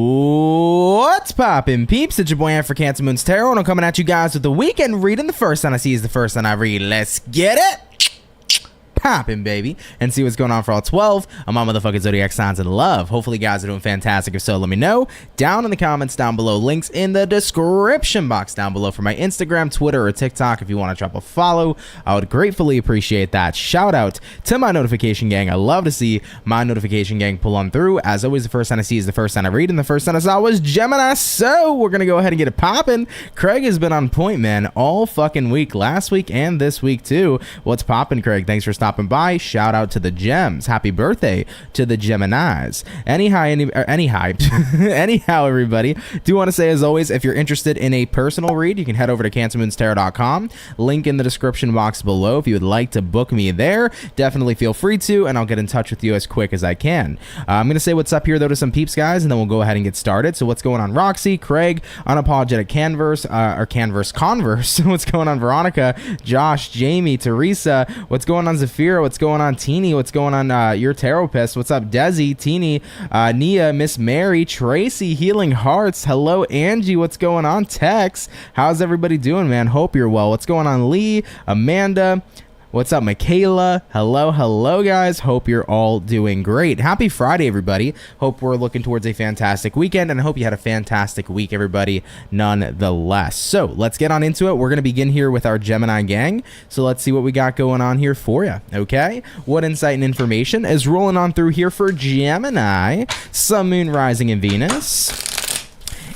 What's poppin', peeps? It's your boy for CancerMoonsTarot, and I'm coming at you guys with the weekend reading. The first sign I see is the first sign I read. Let's get it poppin', baby, and see what's going on for all 12 of my motherfucking zodiac signs in love. Hopefully you guys are doing fantastic. If so, let me know down in the comments down below. Links in the description box down below for my Instagram, Twitter, or TikTok. If you want to drop a follow, I would gratefully appreciate that. Shout out to my notification gang. I love to see my notification gang pull on through. As always, the first sign I see is the first sign I read, and the first sign I saw was Gemini. So we're gonna go ahead and get it poppin'. Craig has been on point, man, all fucking week, last week and this week too. What's poppin', Craig? Thanks for stopping by. Shout out to the gems. Happy birthday to the Geminis. Anyhow, everybody, do want to say, as always, if you're interested in a personal read, you can head over to CancerMoonsTarot.com. Link in the description box below. If you would like to book me there, definitely feel free to, and I'll get in touch with you as quick as I can. I'm going to say what's up here, though, to some peeps, guys, and then we'll go ahead and get started. So what's going on, Roxy, Craig, Unapologetic Converse, what's going on, Veronica, Josh, Jamie, Teresa, what's going on, Zafira, what's going on, Teeny, what's going on, your therapist, what's up, Desi, Teeny, Nia, Miss Mary, Tracy, Healing Hearts, hello, Angie, what's going on, Tex, how's everybody doing, man? Hope you're well. What's going on, Lee, Amanda, what's up, Michaela? Hello, guys. Hope you're all doing great. Happy Friday, everybody. Hope we're looking towards a fantastic weekend, and I hope you had a fantastic week, everybody, nonetheless. So let's get on into it. We're going to begin here with our Gemini gang. So let's see what we got going on here for you, okay? What insight and information is rolling on through here for Gemini, Sun, Moon, Rising, and Venus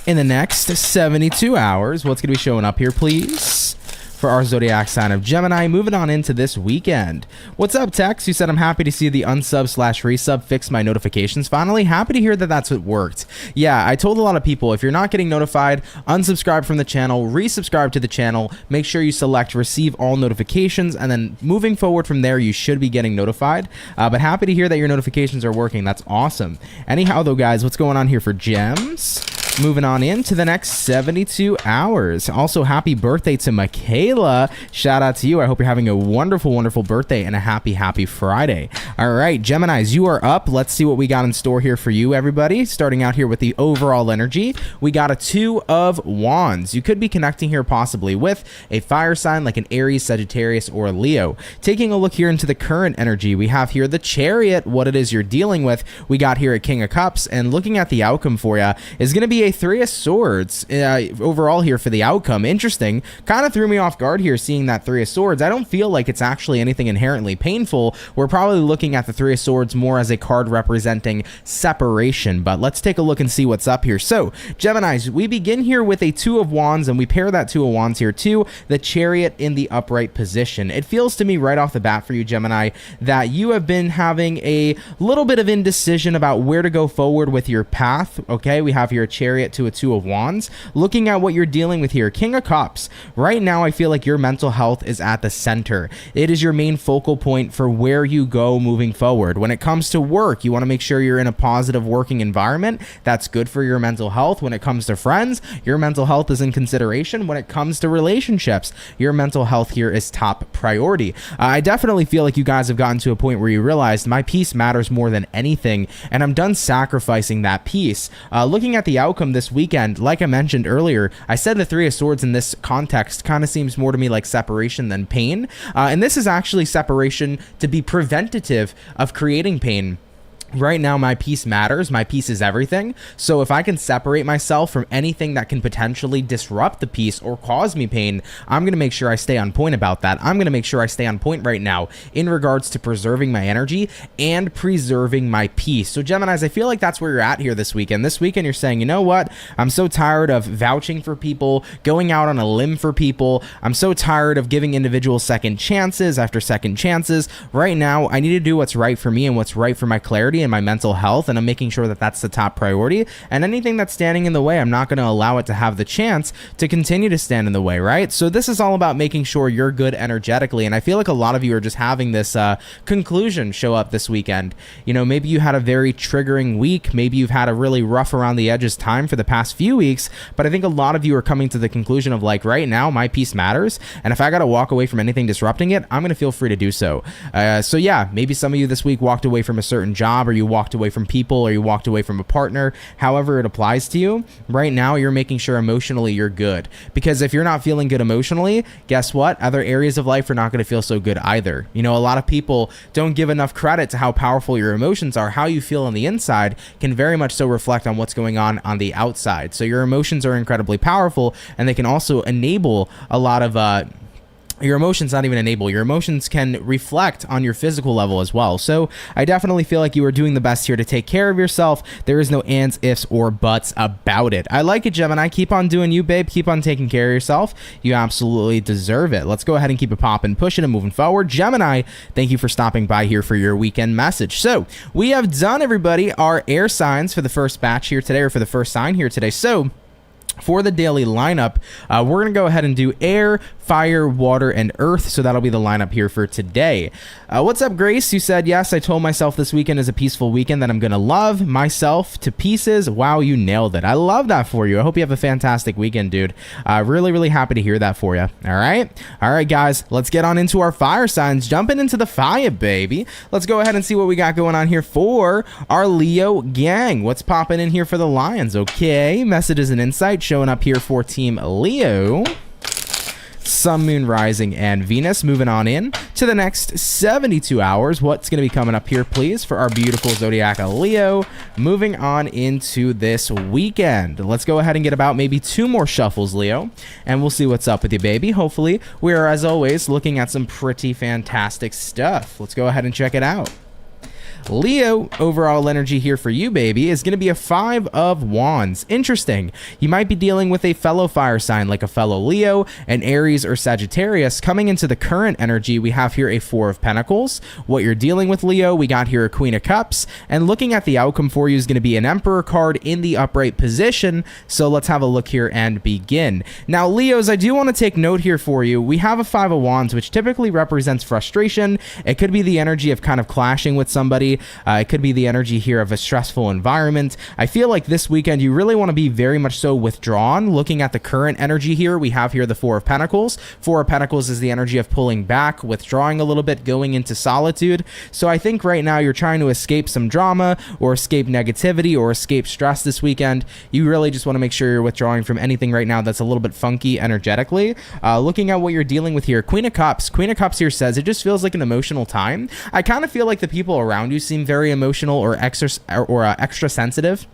in the next 72 hours? What's going to be showing up here, please, for our zodiac sign of Gemini, moving on into this weekend? What's up, Tex? You said, I'm happy to see the unsub/resub fix my notifications finally. Happy to hear that that's what worked. Yeah, I told a lot of people, if you're not getting notified, unsubscribe from the channel, resubscribe to the channel, make sure you select receive all notifications, and then moving forward from there, you should be getting notified. But happy to hear that your notifications are working. That's awesome. Anyhow, though, guys, what's going on here for Gems? Moving on into the next 72 hours. Also, happy birthday to Michaela. Shout out to you. I hope you're having a wonderful, wonderful birthday and a happy Friday. All right, Geminis, you are up. Let's see what we got in store here for you, everybody. Starting out here with the overall energy, we got a Two of Wands. You could be connecting here possibly with a fire sign like an Aries, Sagittarius, or Leo. Taking a look here into the current energy, we have here the Chariot, what it is you're dealing with. We got here a King of Cups, and looking at the outcome for you is going to be a Three of Swords overall here for the outcome. Interesting. Kind of threw me off guard here seeing that Three of Swords. I don't feel like it's actually anything inherently painful. We're probably looking at the Three of Swords more as a card representing separation, but let's take a look and see what's up here. So, Geminis, we begin here with a Two of Wands, and we pair that Two of Wands here to the Chariot in the upright position. It feels to me right off the bat for you, Gemini, that you have been having a little bit of indecision about where to go forward with your path, okay? We have here a Chariot to a Two of Wands. Looking at what you're dealing with here, King of Cups. Right now, I feel like your mental health is at the center. It is your main focal point for where you go moving forward. When it comes to work, you want to make sure you're in a positive working environment. That's good for your mental health. When it comes to friends, your mental health is in consideration. When it comes to relationships, your mental health here is top priority. I definitely feel like you guys have gotten to a point where you realized my peace matters more than anything, and I'm done sacrificing that peace. Looking at the outcome this weekend, like I mentioned earlier, I said the Three of Swords in this context kind of seems more to me like separation than pain, and this is actually separation to be preventative of creating pain. Right now, my peace matters. My peace is everything. So if I can separate myself from anything that can potentially disrupt the peace or cause me pain, I'm going to make sure I stay on point about that. I'm going to make sure I stay on point right now in regards to preserving my energy and preserving my peace. So Geminis, I feel like that's where you're at here this weekend. This weekend, you're saying, you know what? I'm so tired of vouching for people, going out on a limb for people. I'm so tired of giving individuals second chances after second chances. Right now, I need to do what's right for me and what's right for my clarity and my mental health, and I'm making sure that that's the top priority, and anything that's standing in the way, I'm not going to allow it to have the chance to continue to stand in the way, right? So this is all about making sure you're good energetically, and I feel like a lot of you are just having this conclusion show up this weekend. You know, maybe you had a very triggering week, maybe you've had a really rough around the edges time for the past few weeks, but I think a lot of you are coming to the conclusion of like, right now, my peace matters, and if I got to walk away from anything disrupting it, I'm going to feel free to do so. So yeah, maybe some of you this week walked away from a certain job, or or you walked away from people, or you walked away from a partner, however it applies to you, right now you're making sure emotionally you're good. Because if you're not feeling good emotionally, guess what? Other areas of life are not going to feel so good either. You know, a lot of people don't give enough credit to how powerful your emotions are. How you feel on the inside can very much so reflect on what's going on the outside. So your emotions are incredibly powerful, and they can also enable a lot of your emotions, not even enable, your emotions can reflect on your physical level as well. So I definitely feel like you are doing the best here to take care of yourself. There is no ands, ifs, or buts about it. I like it, Gemini. Keep on doing you, babe. Keep on taking care of yourself. You absolutely deserve it. Let's go ahead and keep it popping, pushing, and moving forward. Gemini, thank you for stopping by here for your weekend message. So we have done, everybody, our air signs for the first batch here today, or for the first sign here today. So for the daily lineup, we're going to go ahead and do air, fire, water, and earth. So that'll be the lineup here for today. What's up, Grace? You said, yes, I told myself this weekend is a peaceful weekend that I'm going to love myself to pieces. Wow, you nailed it. I love that for you. I hope you have a fantastic weekend, dude. Really, really happy to hear that for you. All right. All right, guys, let's get on into our fire signs. Jumping into the fire, baby. Let's go ahead and see what we got going on here for our Leo gang. What's popping in here for the Lions? Okay. Messages and insight showing up here for Team Leo. Sun, Moon, Rising, and Venus. Moving on in to the next 72 hours. What's going to be coming up here, please, for our beautiful zodiac Leo? Moving on into this weekend. Let's go ahead and get about maybe 2 more shuffles, Leo, and we'll see what's up with you, baby. Hopefully, we are, as always, looking at some pretty fantastic stuff. Let's go ahead and check it out. Leo, overall energy here for you, baby, is going to be a 5 of Wands. Interesting. You might be dealing with a fellow fire sign like a fellow Leo, an Aries, or Sagittarius. Coming into the current energy, we have here a 4 of Pentacles. What you're dealing with, Leo, we got here a Queen of Cups. And looking at the outcome for you is going to be an Emperor card in the upright position. So let's have a look here and begin. Now, Leos, I do want to take note here for you. We have a 5 of Wands, which typically represents frustration. It could be the energy of kind of clashing with somebody. It could be the energy here of a stressful environment. I feel like this weekend you really want to be very much so withdrawn. Looking at the current energy here, we have here the 4 of Pentacles. 4 of Pentacles is the energy of pulling back, withdrawing a little bit, going into solitude. So I think right now you're trying to escape some drama or escape negativity or escape stress this weekend. You really just want to make sure you're withdrawing from anything right now that's a little bit funky energetically. Looking at what you're dealing with here, Queen of Cups. Queen of Cups here says it just feels like an emotional time. I kind of feel like the people around you seem very emotional or extra sensitive.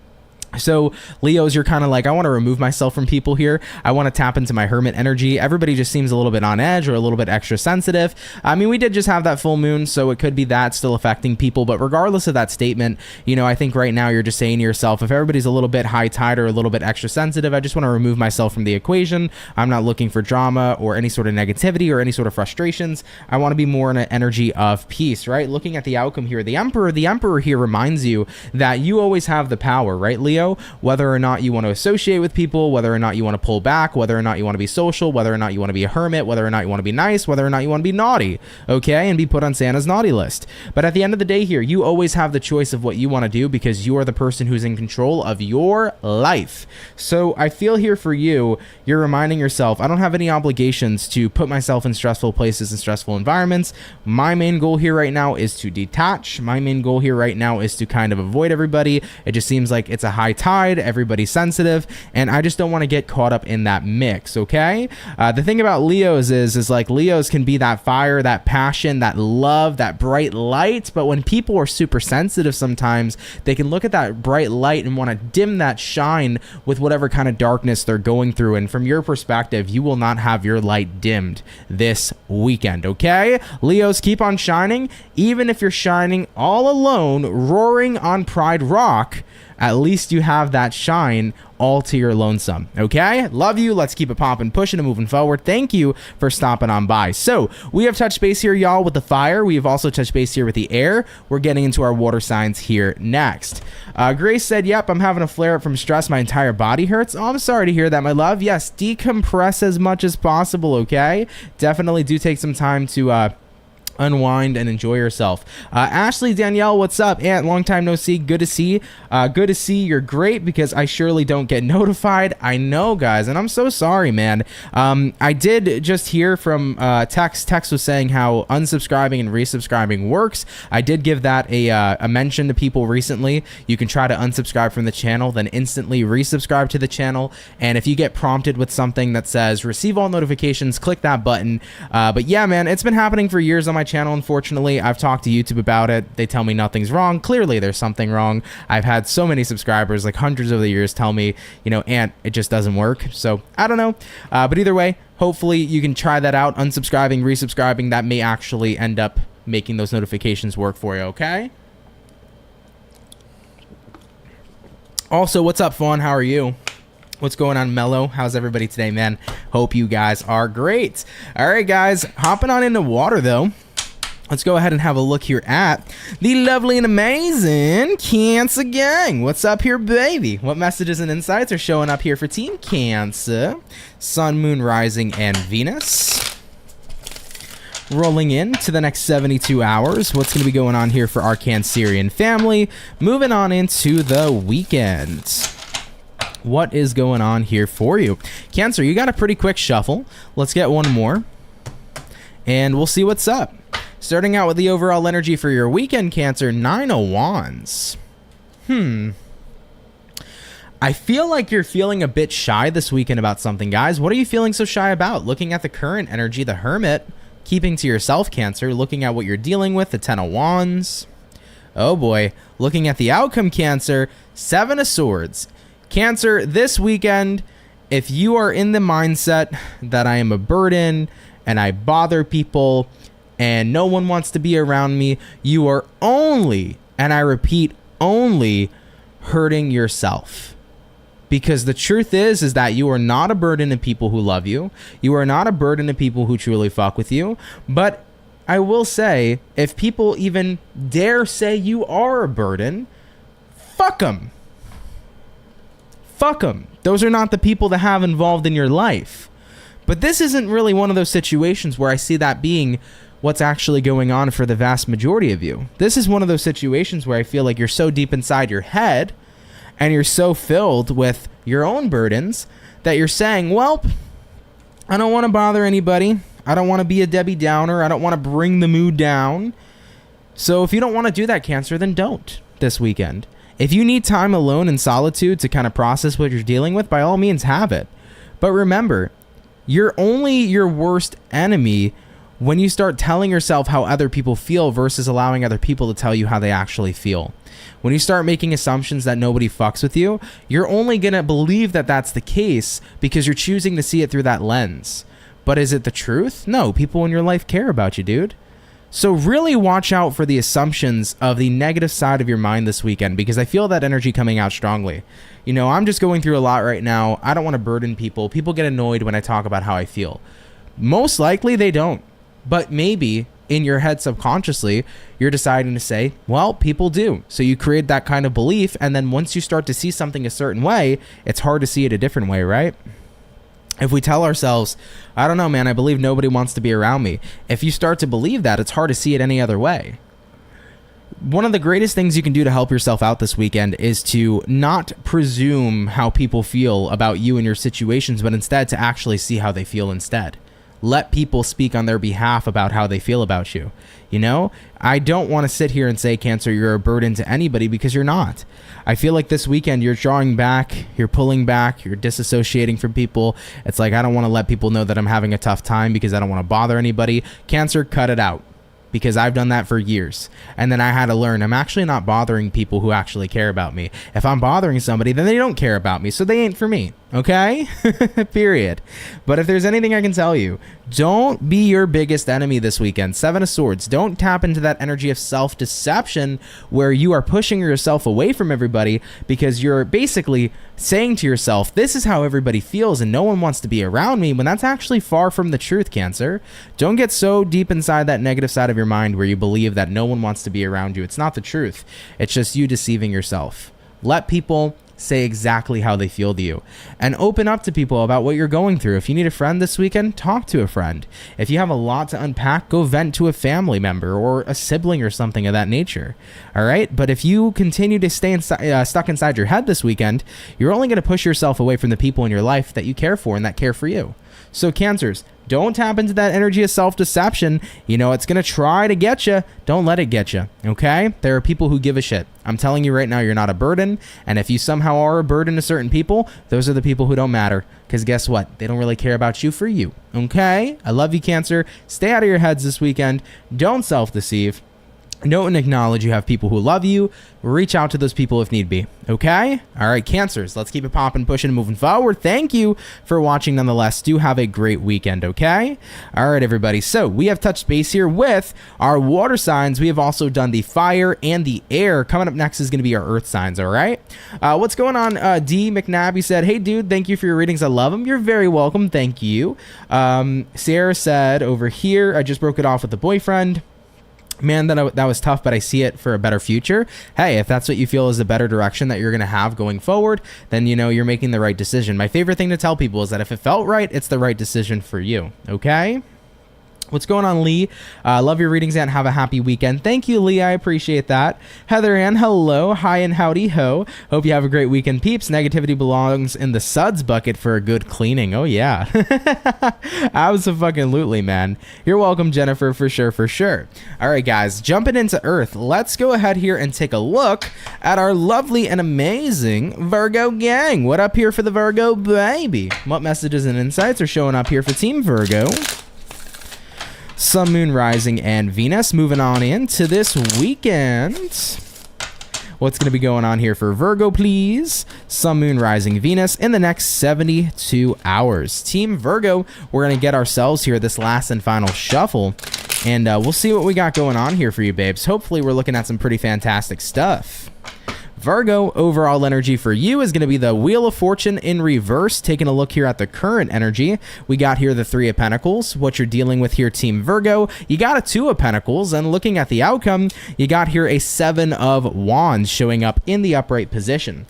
So Leos, you're kind of like, I want to remove myself from people here. I want to tap into my hermit energy. Everybody just seems a little bit on edge or a little bit extra sensitive. I mean, we did just have that full moon, so it could be that still affecting people. But regardless of that statement, you know, I think right now you're just saying to yourself, if everybody's a little bit high tide or a little bit extra sensitive, I just want to remove myself from the equation. I'm not looking for drama or any sort of negativity or any sort of frustrations. I want to be more in an energy of peace, right? Looking at the outcome here, the Emperor here reminds you that you always have the power, right, Leo? Whether or not you want to associate with people, whether or not you want to pull back, whether or not you want to be social, whether or not you want to be a hermit, whether or not you want to be nice, whether or not you want to be naughty, okay, and be put on Santa's naughty list. But at the end of the day here, you always have the choice of what you want to do because you are the person who's in control of your life. So I feel here for you, you're reminding yourself, I don't have any obligations to put myself in stressful places and stressful environments. My main goal here right now is to detach. My main goal here right now is to kind of avoid everybody. It just seems like it's a high tide, everybody's sensitive, and I just don't want to get caught up in that mix, okay? The thing about Leos is like Leos can be that fire, that passion, that love, that bright light, but when people are super sensitive sometimes, they can look at that bright light and want to dim that shine with whatever kind of darkness they're going through, and from your perspective, you will not have your light dimmed this weekend, okay? Leos, keep on shining, even if you're shining all alone, roaring on Pride Rock. At least you have that shine all to your lonesome, okay? Love you. Let's keep it popping, pushing, and moving forward. Thank you for stopping on by. So we have touched base here, y'all, with the fire. We have also touched base here with the air. We're getting into our water signs here next. Grace said, yep, I'm having a flare-up from stress. My entire body hurts. Oh, I'm sorry to hear that, my love. Yes, decompress as much as possible, okay? Definitely do take some time to unwind and enjoy yourself. Ashley Danielle, what's up? Aunt, long time no see. Good to see. Good to see. You're great because I surely don't get notified. I know, guys, and I'm so sorry, man. I did just hear from Tex. Tex was saying how unsubscribing and resubscribing works. I did give that a mention to people recently. You can try to unsubscribe from the channel, then instantly resubscribe to the channel. And if you get prompted with something that says receive all notifications, click that button. But yeah, man, it's been happening for years on my channel. Unfortunately, I've talked to YouTube about it. They tell me nothing's wrong. Clearly there's something wrong. I've had so many subscribers, like hundreds over the years, tell me, you know, Aunt, it just doesn't work. So I don't know, but either way, hopefully you can try that out. Unsubscribing, resubscribing, that may actually end up making those notifications work for you. Okay. Also, what's up, Fawn? How are you? What's going on, Mello? How's everybody today, man? Hope you guys are great. All right, guys, hopping on into water, though. Let's go ahead and have a look here at the lovely and amazing Cancer gang. What's up here, baby? What messages and insights are showing up here for Team Cancer? Sun, Moon, Rising, and Venus. Rolling into the next 72 hours. What's going to be going on here for our Cancerian family? Moving on into the weekend. What is going on here for you? Cancer, you got a pretty quick shuffle. Let's get one more, and we'll see what's up. Starting out with the overall energy for your weekend, Cancer, 9 of Wands. I feel like you're feeling a bit shy this weekend about something, guys. What are you feeling so shy about? Looking at the current energy, the Hermit, keeping to yourself, Cancer. Looking at what you're dealing with, the 10 of Wands. Oh boy. Looking at the outcome, Cancer, 7 of Swords. Cancer, this weekend, if you are in the mindset that I am a burden and I bother people and no one wants to be around me, you are only, and I repeat, only hurting yourself. Because the truth is that you are not a burden to people who love you. You are not a burden to people who truly fuck with you. But I will say, if people even dare say you are a burden, fuck them. Fuck them. Those are not the people to have involved in your life. But this isn't really one of those situations where I see that being what's actually going on for the vast majority of you. This is one of those situations where I feel like you're so deep inside your head and you're so filled with your own burdens that you're saying, well, I don't want to bother anybody. I don't want to be a Debbie Downer. I don't want to bring the mood down. So if you don't want to do that, Cancer, then don't this weekend. If you need time alone in solitude to kind of process what you're dealing with, by all means have it. But remember, you're only your worst enemy when you start telling yourself how other people feel versus allowing other people to tell you how they actually feel. When you start making assumptions that nobody fucks with you, you're only going to believe that that's the case because you're choosing to see it through that lens. But is it the truth? No, people in your life care about you, dude. So really watch out for the assumptions of the negative side of your mind this weekend, because I feel that energy coming out strongly. You know, I'm just going through a lot right now. I don't want to burden people. People get annoyed when I talk about how I feel. Most likely they don't. But maybe in your head subconsciously, you're deciding to say, well, people do. So you create that kind of belief. And then once you start to see something a certain way, it's hard to see it a different way, right? If we tell ourselves, I don't know, man, I believe nobody wants to be around me. If you start to believe that, it's hard to see it any other way. One of the greatest things you can do to help yourself out this weekend is to not presume how people feel about you and your situations, but instead to actually see how they feel instead. Let people speak on their behalf about how they feel about you. You know, I don't want to sit here and say, Cancer, you're a burden to anybody, because you're not. I feel like this weekend you're drawing back, you're pulling back, you're disassociating from people. It's like, I don't want to let people know that I'm having a tough time because I don't want to bother anybody. Cancer, cut it out. Because I've done that for years. And then I had to learn I'm actually not bothering people who actually care about me. If I'm bothering somebody, then they don't care about me, so they ain't for me. Okay? Period. But if there's anything I can tell you, don't be your biggest enemy this weekend. 7 of Swords. Don't tap into that energy of self-deception where you are pushing yourself away from everybody because you're basically saying to yourself, this is how everybody feels and no one wants to be around me, when that's actually far from the truth, Cancer. Don't get so deep inside that negative side of your mind where you believe that no one wants to be around you. It's not the truth. It's just you deceiving yourself. Let people say exactly how they feel to you, and open up to people about what you're going through. If you need a friend this weekend, talk to a friend. If you have a lot to unpack, go vent to a family member or a sibling or something of that nature. All right. But if you continue to stay stuck inside your head this weekend, you're only going to push yourself away from the people in your life that you care for and that care for you. So Cancers, don't tap into that energy of self-deception. You know, it's going to try to get you. Don't let it get you, okay? There are people who give a shit. I'm telling you right now, you're not a burden. And if you somehow are a burden to certain people, those are the people who don't matter. Because guess what? They don't really care about you for you, okay? I love you, Cancer. Stay out of your heads this weekend. Don't self-deceive. Know and acknowledge you have people who love you. Reach out to those people if need be. Okay? All right, Cancers. Let's keep it popping, pushing, and moving forward. Thank you for watching nonetheless. Do have a great weekend, okay? All right, everybody. So we have touched base here with our water signs. We have also done the fire and the air. Coming up next is going to be our earth signs, all right? What's going on? D. McNabby said, hey, dude, thank you for your readings. I love them. You're very welcome. Thank you. Sarah said over here, I just broke it off with the boyfriend. Man, that was tough, but I see it for a better future. Hey, if that's what you feel is a better direction that you're going to have going forward, then, you know, you're making the right decision. My favorite thing to tell people is that if it felt right, it's the right decision for you. Okay? What's going on, Lee? Love your readings and have a happy weekend. Thank you, Lee. I appreciate that. Heather Ann, hello. Hi and howdy ho. Hope you have a great weekend, peeps. Negativity belongs in the suds bucket for a good cleaning. Oh, yeah. Absolutely, man. You're welcome, Jennifer, for sure, for sure. All right, guys, jumping into Earth. Let's go ahead here and take a look at our lovely and amazing Virgo gang. What up here for the Virgo baby? What messages and insights are showing up here for Team Virgo? Sun, Moon, Rising, and Venus. Moving on into this weekend. What's going to be going on here for Virgo, please? Sun, Moon, Rising, Venus in the next 72 hours. Team Virgo, we're going to get ourselves here this last and final shuffle. And we'll see what we got going on here for you, babes. Hopefully, we're looking at some pretty fantastic stuff. Virgo, overall energy for you is going to be the Wheel of Fortune in reverse. Taking a look here at the current energy, we got here the Three of Pentacles. What you're dealing with here, Team Virgo, you got a Two of Pentacles, and looking at the outcome, you got here a Seven of Wands showing up in the upright position.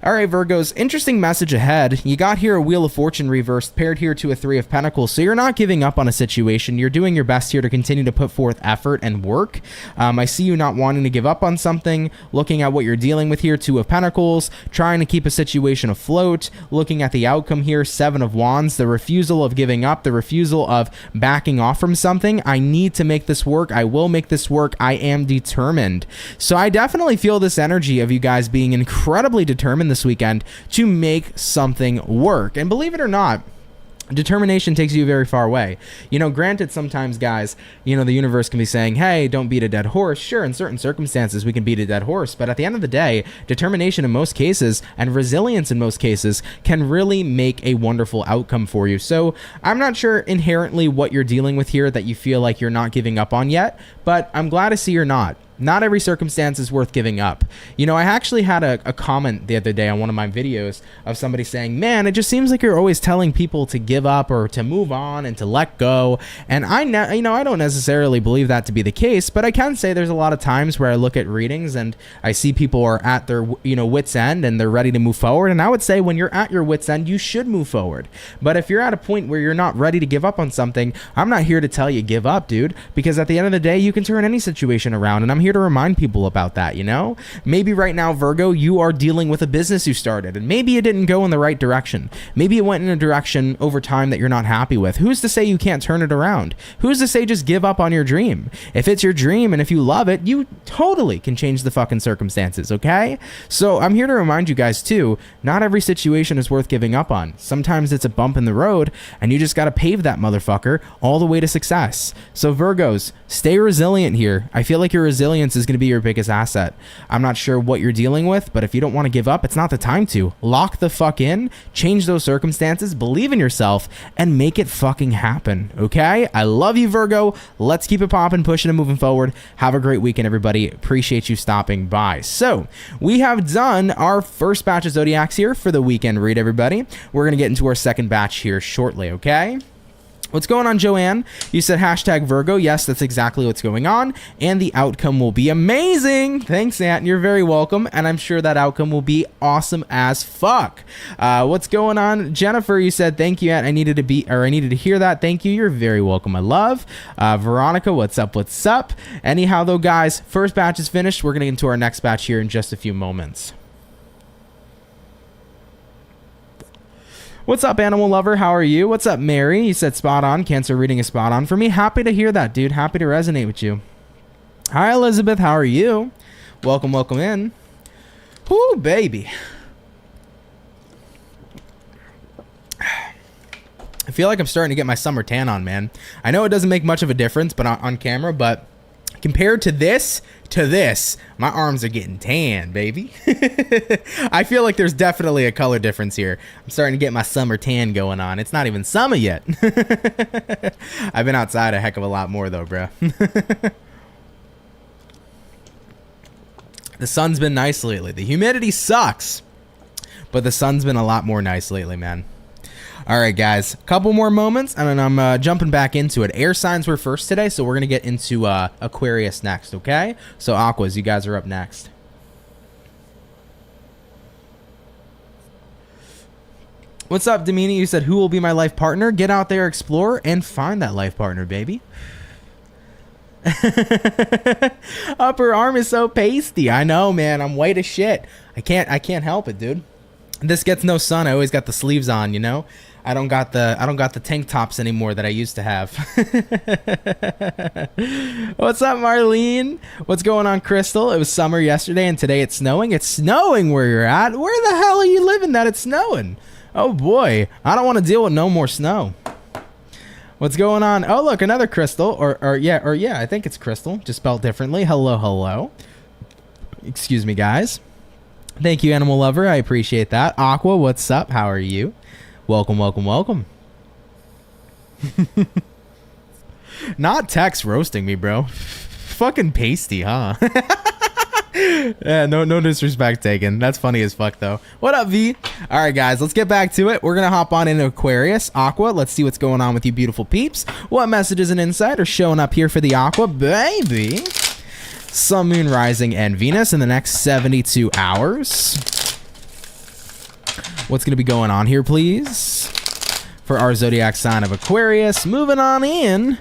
All right, Virgos, interesting message ahead. You got here a Wheel of Fortune reversed, paired here to a Three of Pentacles. So you're not giving up on a situation. You're doing your best here to continue to put forth effort and work. I see you not wanting to give up on something, looking at what you're dealing with here, Two of Pentacles, trying to keep a situation afloat, looking at the outcome here, Seven of Wands, the refusal of giving up, the refusal of backing off from something. I need to make this work. I will make this work. I am determined. So I definitely feel this energy of you guys being incredibly determined this weekend to make something work. And believe it or not, determination takes you very far away. You know, granted, sometimes, guys, you know, the universe can be saying, hey, don't beat a dead horse. Sure, in certain circumstances, we can beat a dead horse. But at the end of the day, determination in most cases and resilience in most cases can really make a wonderful outcome for you. So I'm not sure inherently what you're dealing with here that you feel like you're not giving up on yet, but I'm glad to see you're not. Not every circumstance is worth giving up. You know, I actually had a comment the other day on one of my videos of somebody saying, man, it just seems like you're always telling people to give up or to move on and to let go. And I don't necessarily believe that to be the case, but I can say there's a lot of times where I look at readings and I see people are at their, wits end and they're ready to move forward. And I would say when you're at your wits end, you should move forward. But if you're at a point where you're not ready to give up on something, I'm not here to tell you give up, dude, because at the end of the day, you can turn any situation around. And I'm here to remind people about that, you know? Maybe right now, Virgo, you are dealing with a business you started, and maybe it didn't go in the right direction. Maybe it went in a direction over time that you're not happy with. Who's to say you can't turn it around? Who's to say just give up on your dream? If it's your dream and if you love it, you totally can change the fucking circumstances, okay? So I'm here to remind you guys too, not every situation is worth giving up on. Sometimes it's a bump in the road, and you just gotta pave that motherfucker all the way to success. So Virgos, stay resilient here. I feel like your resilience is going to be your biggest asset. I'm not sure what you're dealing with, but if you don't want to give up, it's not the time to. Lock the fuck in, change those circumstances, believe in yourself, and make it fucking happen, okay? I love you, Virgo. Let's keep it popping, pushing, and moving forward. Have a great weekend, everybody. Appreciate you stopping by. So, we have done our first batch of zodiacs here for the weekend read, everybody. We're going to get into our second batch here shortly, okay? What's going on, Joanne? You said hashtag Virgo. Yes, that's exactly what's going on. And the outcome will be amazing. Thanks, Aunt. You're very welcome. And I'm sure that outcome will be awesome as fuck. What's going on, Jennifer? You said thank you, Aunt. I needed to hear that. Thank you. You're very welcome, my love. Veronica, what's up? What's up? Anyhow, though, guys, first batch is finished. We're going to get into our next batch here in just a few moments. What's up, animal lover? How are you? What's up, Mary? You said spot on. Cancer reading is spot on for me. Happy to hear that, dude. Happy to resonate with you. Hi, Elizabeth. How are you? Welcome, welcome in. Whoo, baby. I feel like I'm starting to get my summer tan on, man. I know it doesn't make much of a difference but on camera, but compared to this, my arms are getting tan, baby. I feel like there's definitely a color difference here. I'm starting to get my summer tan going on. It's not even summer yet. I've been outside a heck of a lot more, though, bro. The sun's been nice lately. The humidity sucks, but the sun's been a lot more nice lately, man. All right, guys, a couple more moments, and then I'm jumping back into it. Air signs were first today, so we're going to get into Aquarius next, okay? So, Aquas, you guys are up next. What's up, Damini? You said, who will be my life partner? Get out there, explore, and find that life partner, baby. Upper arm is so pasty. I know, man. I'm white as shit. I can't help it, dude. This gets no sun. I always got the sleeves on, you know? I don't got the tank tops anymore that I used to have. What's up, Marlene? What's going on, Crystal? It was summer yesterday and today it's snowing. It's snowing where you're at. Where the hell are you living that it's snowing? Oh boy, I don't want to deal with no more snow. What's going on? Oh, look, another Crystal or yeah, I think it's Crystal, just spelled differently. Hello. Excuse me, guys. Thank you, animal lover. I appreciate that. Aqua, what's up? How are you? Welcome. Not Tex roasting me, bro. Fucking pasty, huh? Yeah, no disrespect taken. That's funny as fuck, though. What up, V? All right, guys, let's get back to it. We're going to hop on into Aquarius. Aqua, let's see what's going on with you beautiful peeps. What messages and insight are showing up here for the Aqua, baby? Sun, Moon, Rising, and Venus in the next 72 hours. What's going to be going on here, please? For our zodiac sign of Aquarius. Moving on in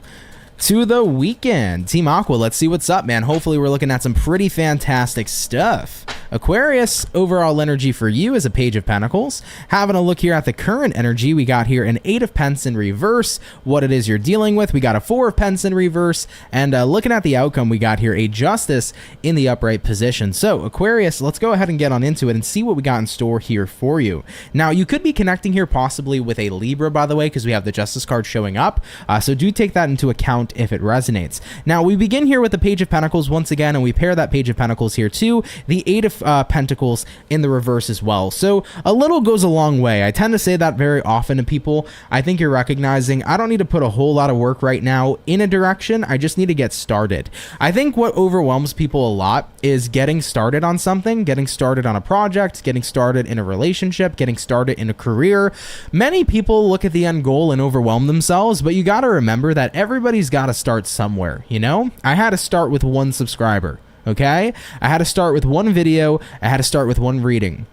to the weekend. Team Aqua, let's see what's up, man. Hopefully we're looking at some pretty fantastic stuff. Aquarius, overall energy for you is a Page of Pentacles. Having a look here at the current energy, we got here an 8 of Pence in reverse. What it is you're dealing with, we got a 4 of Pence in reverse. And looking at the outcome, we got here a Justice in the upright position. So Aquarius, let's go ahead and get on into it and see what we got in store here for you. Now, you could be connecting here possibly with a Libra, by the way, because we have the Justice card showing up. So do take that into account if it resonates. Now, we begin here with the Page of Pentacles once again, and we pair that Page of Pentacles here to the 8 of Pentacles in the reverse as well. So a little goes a long way. I tend to say that very often to people. I think you're recognizing I don't need to put a whole lot of work right now in a direction. I just need to get started. I think what overwhelms people a lot is getting started on something, getting started on a project, getting started in a relationship, getting started in a career. Many people look at the end goal and overwhelm themselves, but you got to remember that everybody's got to start somewhere, you know? I had to start with 1 subscriber. Okay, I had to start with 1 video. I had to start with 1 reading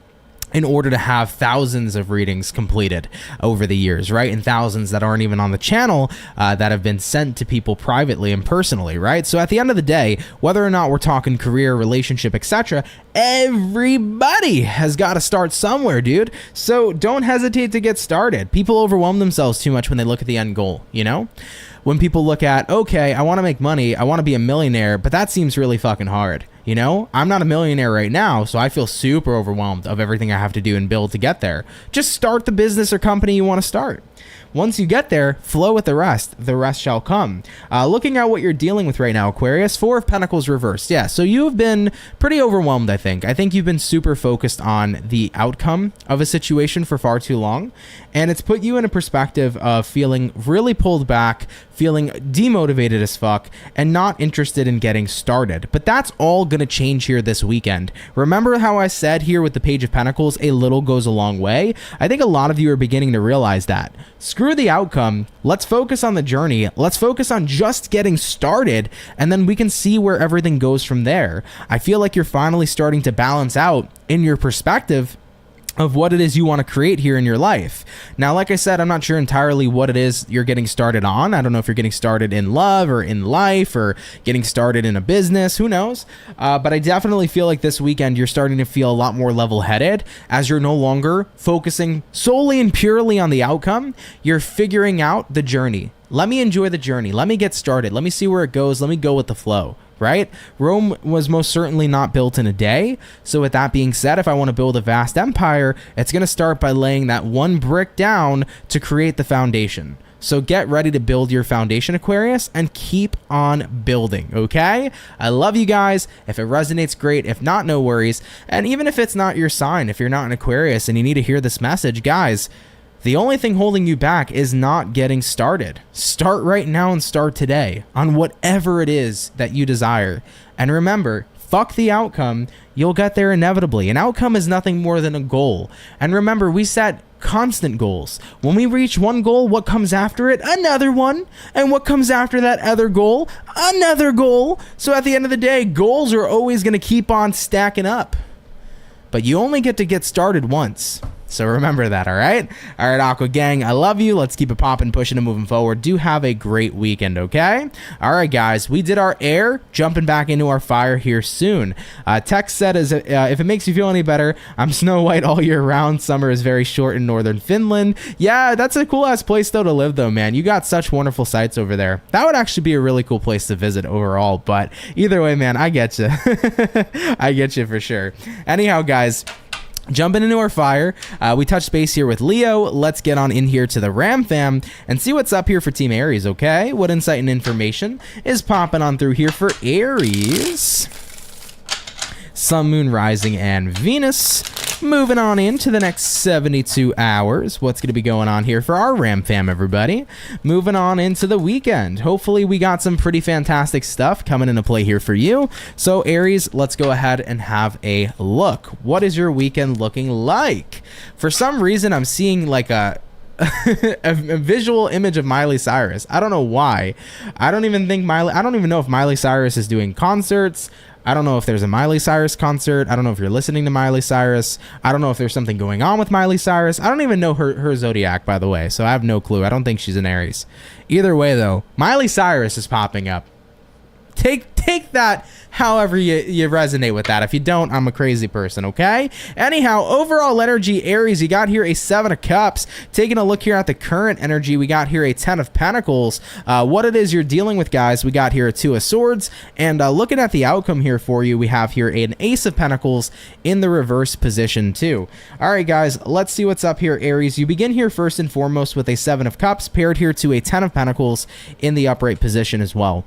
in order to have thousands of readings completed over the years, right? And thousands that aren't even on the channel that have been sent to people privately and personally, right? So at the end of the day, whether or not we're talking career, relationship, etc., everybody has got to start somewhere, dude. So don't hesitate to get started. People overwhelm themselves too much when they look at the end goal, you know? When people look at, okay, I want to make money, I want to be a millionaire, but that seems really fucking hard. You know, I'm not a millionaire right now, so I feel super overwhelmed of everything I have to do and build to get there. Just start the business or company you want to start. Once you get there, flow with the rest shall come. Looking at what you're dealing with right now, Aquarius, 4 of Pentacles reversed. Yeah, so you've been pretty overwhelmed, I think. I think you've been super focused on the outcome of a situation for far too long, and it's put you in a perspective of feeling really pulled back, feeling demotivated as fuck, and not interested in getting started. But that's all going to change here this weekend. Remember how I said here with the Page of Pentacles, a little goes a long way? I think a lot of you are beginning to realize that. Screw screw the outcome. Let's focus on the journey. Let's focus on just getting started, and then we can see where everything goes from there. I feel like you're finally starting to balance out in your perspective of what it is you want to create here in your life. Now, like I said, I'm not sure entirely what it is you're getting started on. I don't know if you're getting started in love or in life or getting started in a business, who knows? But I definitely feel like this weekend you're starting to feel a lot more level-headed as you're no longer focusing solely and purely on the outcome. You're figuring out the journey. Let me enjoy the journey. Let me get started. Let me see where it goes. Let me go with the flow. Right? Rome was most certainly not built in a day. So with that being said, if I want to build a vast empire, it's going to start by laying that one brick down to create the foundation. So get ready to build your foundation, Aquarius, and keep on building, okay? I love you guys. If it resonates, great. If not, no worries. And even if it's not your sign, if you're not an Aquarius and you need to hear this message, guys, the only thing holding you back is not getting started. Start right now and start today on whatever it is that you desire. And remember, fuck the outcome. You'll get there inevitably. An outcome is nothing more than a goal. And remember, we set constant goals. When we reach one goal, what comes after it? Another one. And what comes after that other goal? Another goal. So at the end of the day, goals are always going to keep on stacking up. But you only get to get started once. So remember that, all right? All right, Aqua Gang, I love you. Let's keep it popping, pushing, and moving forward. Do have a great weekend, okay? All right, guys, we did our air, jumping back into our fire here soon. Text said, if it makes you feel any better, I'm Snow White all year round. Summer is very short in northern Finland. Yeah, that's a cool-ass place, though, to live, though, man. You got such wonderful sights over there. That would actually be a really cool place to visit overall, but either way, man, I get you. I get you for sure. Anyhow, guys, jumping into our fire, we touched base here with Leo. Let's get on in here to the Ram fam and see what's up here for Team Aries, okay? What insight and information is popping on through here for Aries? Sun, Moon, Rising, and Venus. Moving on into the next 72 hours. What's going to be going on here for our Ram fam, everybody? Moving on into the weekend. Hopefully we got some pretty fantastic stuff coming into play here for you. So Aries, let's go ahead and have a look. What is your weekend looking like? For some reason, I'm seeing like a visual image of Miley Cyrus. I don't know why. I don't even know if Miley Cyrus is doing concerts. I don't know if there's a Miley Cyrus concert. I don't know if you're listening to Miley Cyrus. I don't know if there's something going on with Miley Cyrus. I don't even know her zodiac, by the way, so I have no clue. I don't think she's an Aries. Either way, though, Miley Cyrus is popping up. Take that however you resonate with that. If you don't, I'm a crazy person, okay? Anyhow, overall energy, Aries, you got here a 7 of Cups. Taking a look here at the current energy, we got here a 10 of Pentacles. What it is you're dealing with, guys, we got here a 2 of Swords. And looking at the outcome here for you, we have here an Ace of Pentacles in the reverse position, too. All right, guys, let's see what's up here, Aries. You begin here first and foremost with a 7 of Cups, paired here to a 10 of Pentacles in the upright position as well.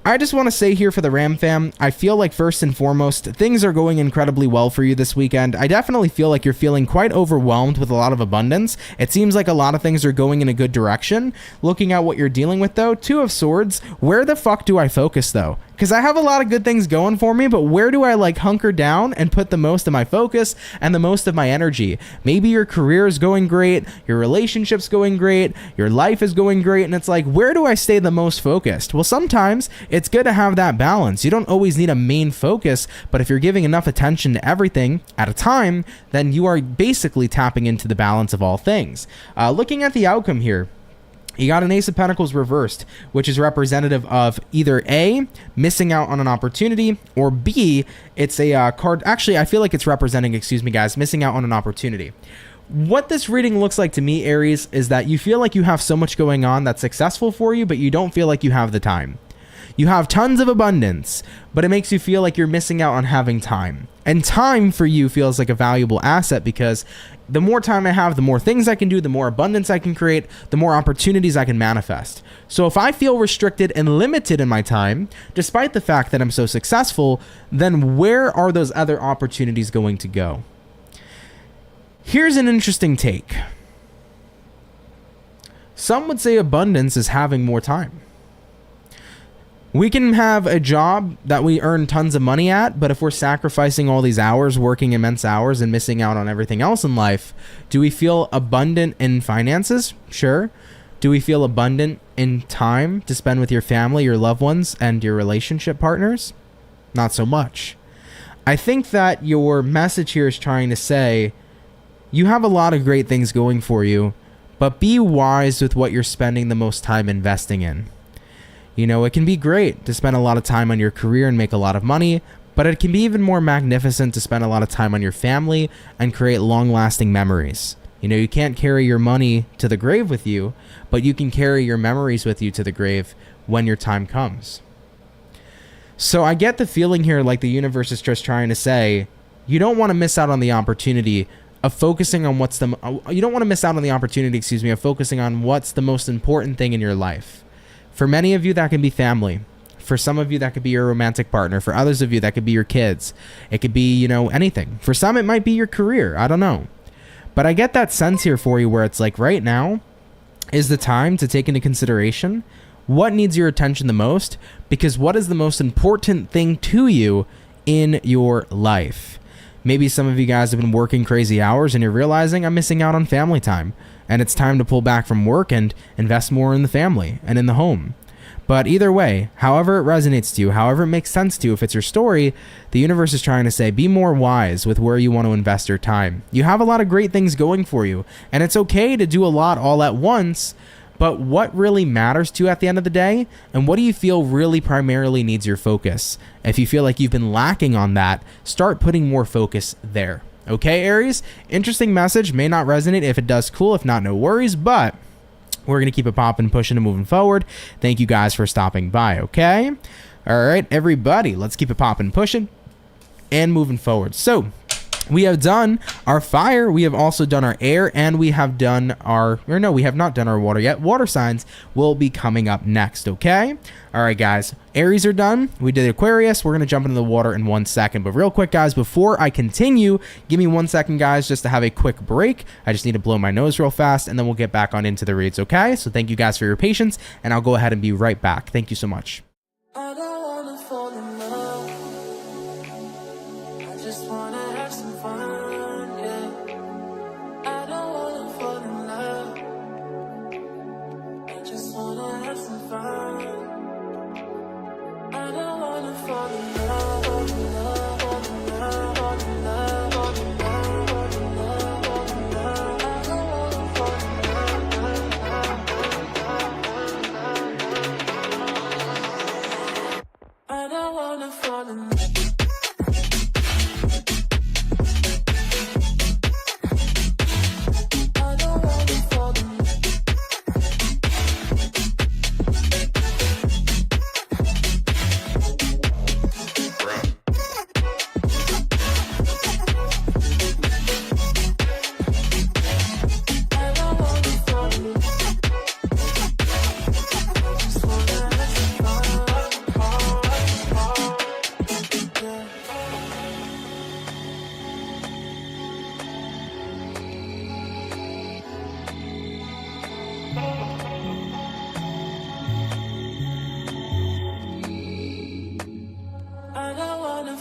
I just want to say here for the Ram fam, I feel like first and foremost, things are going incredibly well for you this weekend. I definitely feel like you're feeling quite overwhelmed with a lot of abundance. It seems like a lot of things are going in a good direction. Looking at what you're dealing with though, 2 of Swords, where the fuck do I focus though? Because I have a lot of good things going for me, but where do I like hunker down and put the most of my focus and the most of my energy? Maybe your career is going great, your relationship's going great, your life is going great, and it's like, where do I stay the most focused? Well, sometimes it's good to have that balance. You don't always need a main focus, but if you're giving enough attention to everything at a time, then you are basically tapping into the balance of all things. Looking at the outcome here, you got an Ace of Pentacles reversed, which is representative of either A, missing out on an opportunity, or B, it's a card. Actually, I feel like it's representing, excuse me, guys, missing out on an opportunity. What this reading looks like to me, Aries, is that you feel like you have so much going on that's successful for you, but you don't feel like you have the time. You have tons of abundance, but it makes you feel like you're missing out on having time. And time for you feels like a valuable asset because the more time I have, the more things I can do, the more abundance I can create, the more opportunities I can manifest. So if I feel restricted and limited in my time, despite the fact that I'm so successful, then where are those other opportunities going to go? Here's an interesting take. Some would say abundance is having more time. We can have a job that we earn tons of money at, but if we're sacrificing all these hours, working immense hours and missing out on everything else in life, do we feel abundant in finances? Sure. Do we feel abundant in time to spend with your family, your loved ones, and your relationship partners? Not so much. I think that your message here is trying to say, you have a lot of great things going for you, but be wise with what you're spending the most time investing in. You know, it can be great to spend a lot of time on your career and make a lot of money, but it can be even more magnificent to spend a lot of time on your family and create long-lasting memories. You know, you can't carry your money to the grave with you, but you can carry your memories with you to the grave when your time comes. So I get the feeling here like the universe is just trying to say, you don't want to miss out on the opportunity of focusing on you don't want to miss out on the opportunity, of focusing on what's the most important thing in your life. For many of you, that can be family. For some of you, that could be your romantic partner. For others of you, that could be your kids. It could be, you know, anything. For some, it might be your career. I don't know. But I get that sense here for you where it's like right now is the time to take into consideration what needs your attention the most, because what is the most important thing to you in your life? Maybe some of you guys have been working crazy hours and you're realizing I'm missing out on family time, and it's time to pull back from work and invest more in the family and in the home. But either way, however it resonates to you, however it makes sense to you, if it's your story, the universe is trying to say, be more wise with where you want to invest your time. You have a lot of great things going for you, and it's okay to do a lot all at once, but what really matters to you at the end of the day, and what do you feel really primarily needs your focus? If you feel like you've been lacking on that, start putting more focus there. Okay, Aries? Interesting message. May not resonate. If it does, cool. If not, no worries, but we're going to keep it popping, pushing, and moving forward. Thank you guys for stopping by, okay? All right, everybody, let's keep it popping, pushing, and moving forward. So we have done our fire, we have also done our air, and we have done we have not done our water yet. Water signs will be coming up next, okay? All right, guys, Aries are done. We did Aquarius. We're going to jump into the water in 1 second. But real quick, guys, before I continue, give me 1 second, guys, just to have a quick break. I just need to blow my nose real fast, and then we'll get back on into the reads, okay? So thank you guys for your patience, and I'll go ahead and be right back. Thank you so much. I don't wanna fall in love. I just wanna have some fun, yeah. I don't wanna fall in love. I just wanna have some fun. I don't wanna fall in love, fall in love, fall in love, fall in love, fall in love, fall in love, fall in love. I don't wanna fall in love. I don't wanna fall in love.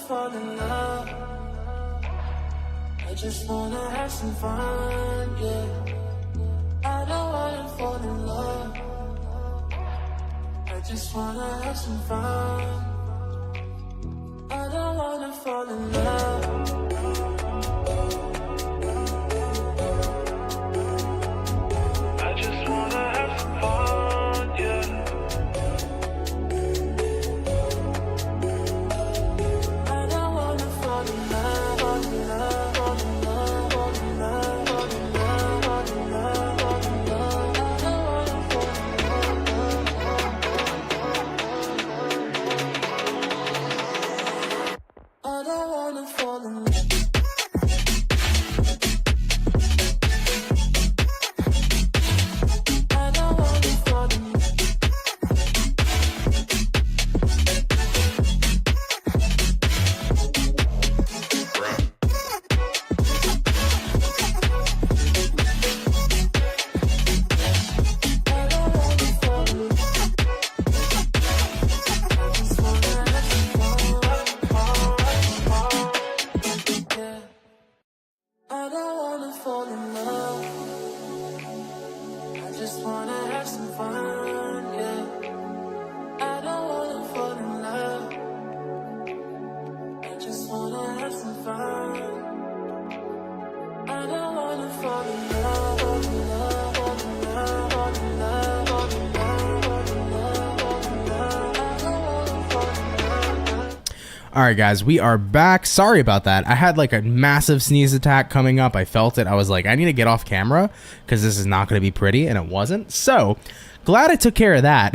Fall in love. I just wanna have some fun, yeah. I don't wanna fall in love. I just wanna have some fun. I don't wanna fall in love. I just wanna have some fun, yeah. I don't wanna just wanna have some fun, yeah. I don't wanna fall in love. I just wanna have some fun. I don't wanna fall in love, fall in love, fall in love, fall in love, fall in love, fall in love, fall in love. I don't wanna fall in love. All right, guys, we are back. Sorry about that. I had like a massive sneeze attack coming up. I felt it. I was like, I need to get off camera because this is not going to be pretty, and it wasn't. So glad I took care of that.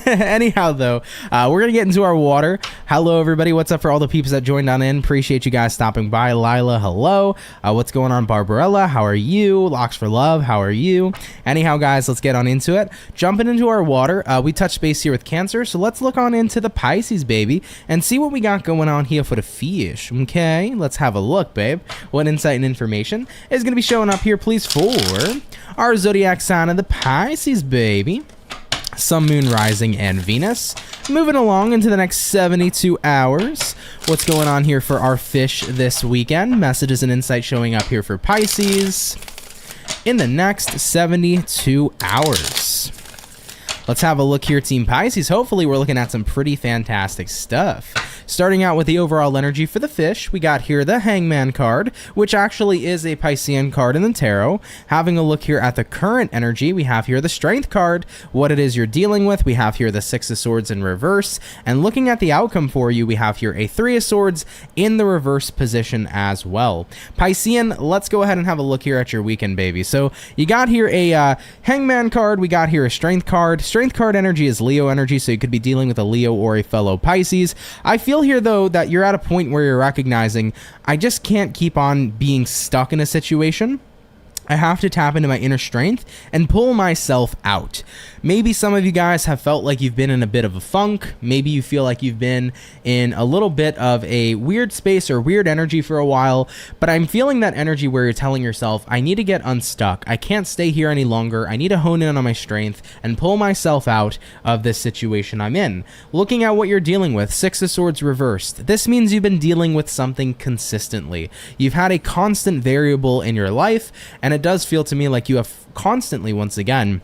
Anyhow, though, we're going to get into our water. Hello, everybody. What's up for all the peeps that joined on in? Appreciate you guys stopping by. Lila, hello. What's going on, Barbarella? How are you? Locks for Love, how are you? Anyhow, guys, let's get on into it. Jumping into our water, we touched base here with Cancer, so let's look on into the Pisces, baby, and see what we got going on here for the fish. Okay, let's have a look, babe. What insight and information is going to be showing up here, please, for our zodiac sign of the Pisces, baby. Sun, Moon, Rising, and Venus. Moving along into the next 72 hours. What's going on here for our fish this weekend? Messages and insight showing up here for Pisces in the next 72 hours. Let's have a look here, Team Pisces. Hopefully, we're looking at some pretty fantastic stuff. Starting out with the overall energy for the fish, we got here the Hangman card, which actually is a Piscean card in the tarot. Having a look here at the current energy, we have here the Strength card, what it is you're dealing with. We have here the Six of Swords in reverse. And looking at the outcome for you, we have here a Three of Swords in the reverse position as well. Piscean, let's go ahead and have a look here at your weekend, baby. So you got here a Hangman card, we got here a Strength card. Strength card energy is Leo energy, so you could be dealing with a Leo or a fellow Pisces. I feel here, though, that you're at a point where you're recognizing, I just can't keep on being stuck in a situation. I have to tap into my inner strength and pull myself out. Maybe some of you guys have felt like you've been in a bit of a funk. Maybe you feel like you've been in a little bit of a weird space or weird energy for a while, but I'm feeling that energy where you're telling yourself, I need to get unstuck. I can't stay here any longer. I need to hone in on my strength and pull myself out of this situation I'm in. Looking at what you're dealing with, Six of Swords reversed. This means you've been dealing with something consistently. You've had a constant variable in your life, and it does feel to me like you have constantly, once again,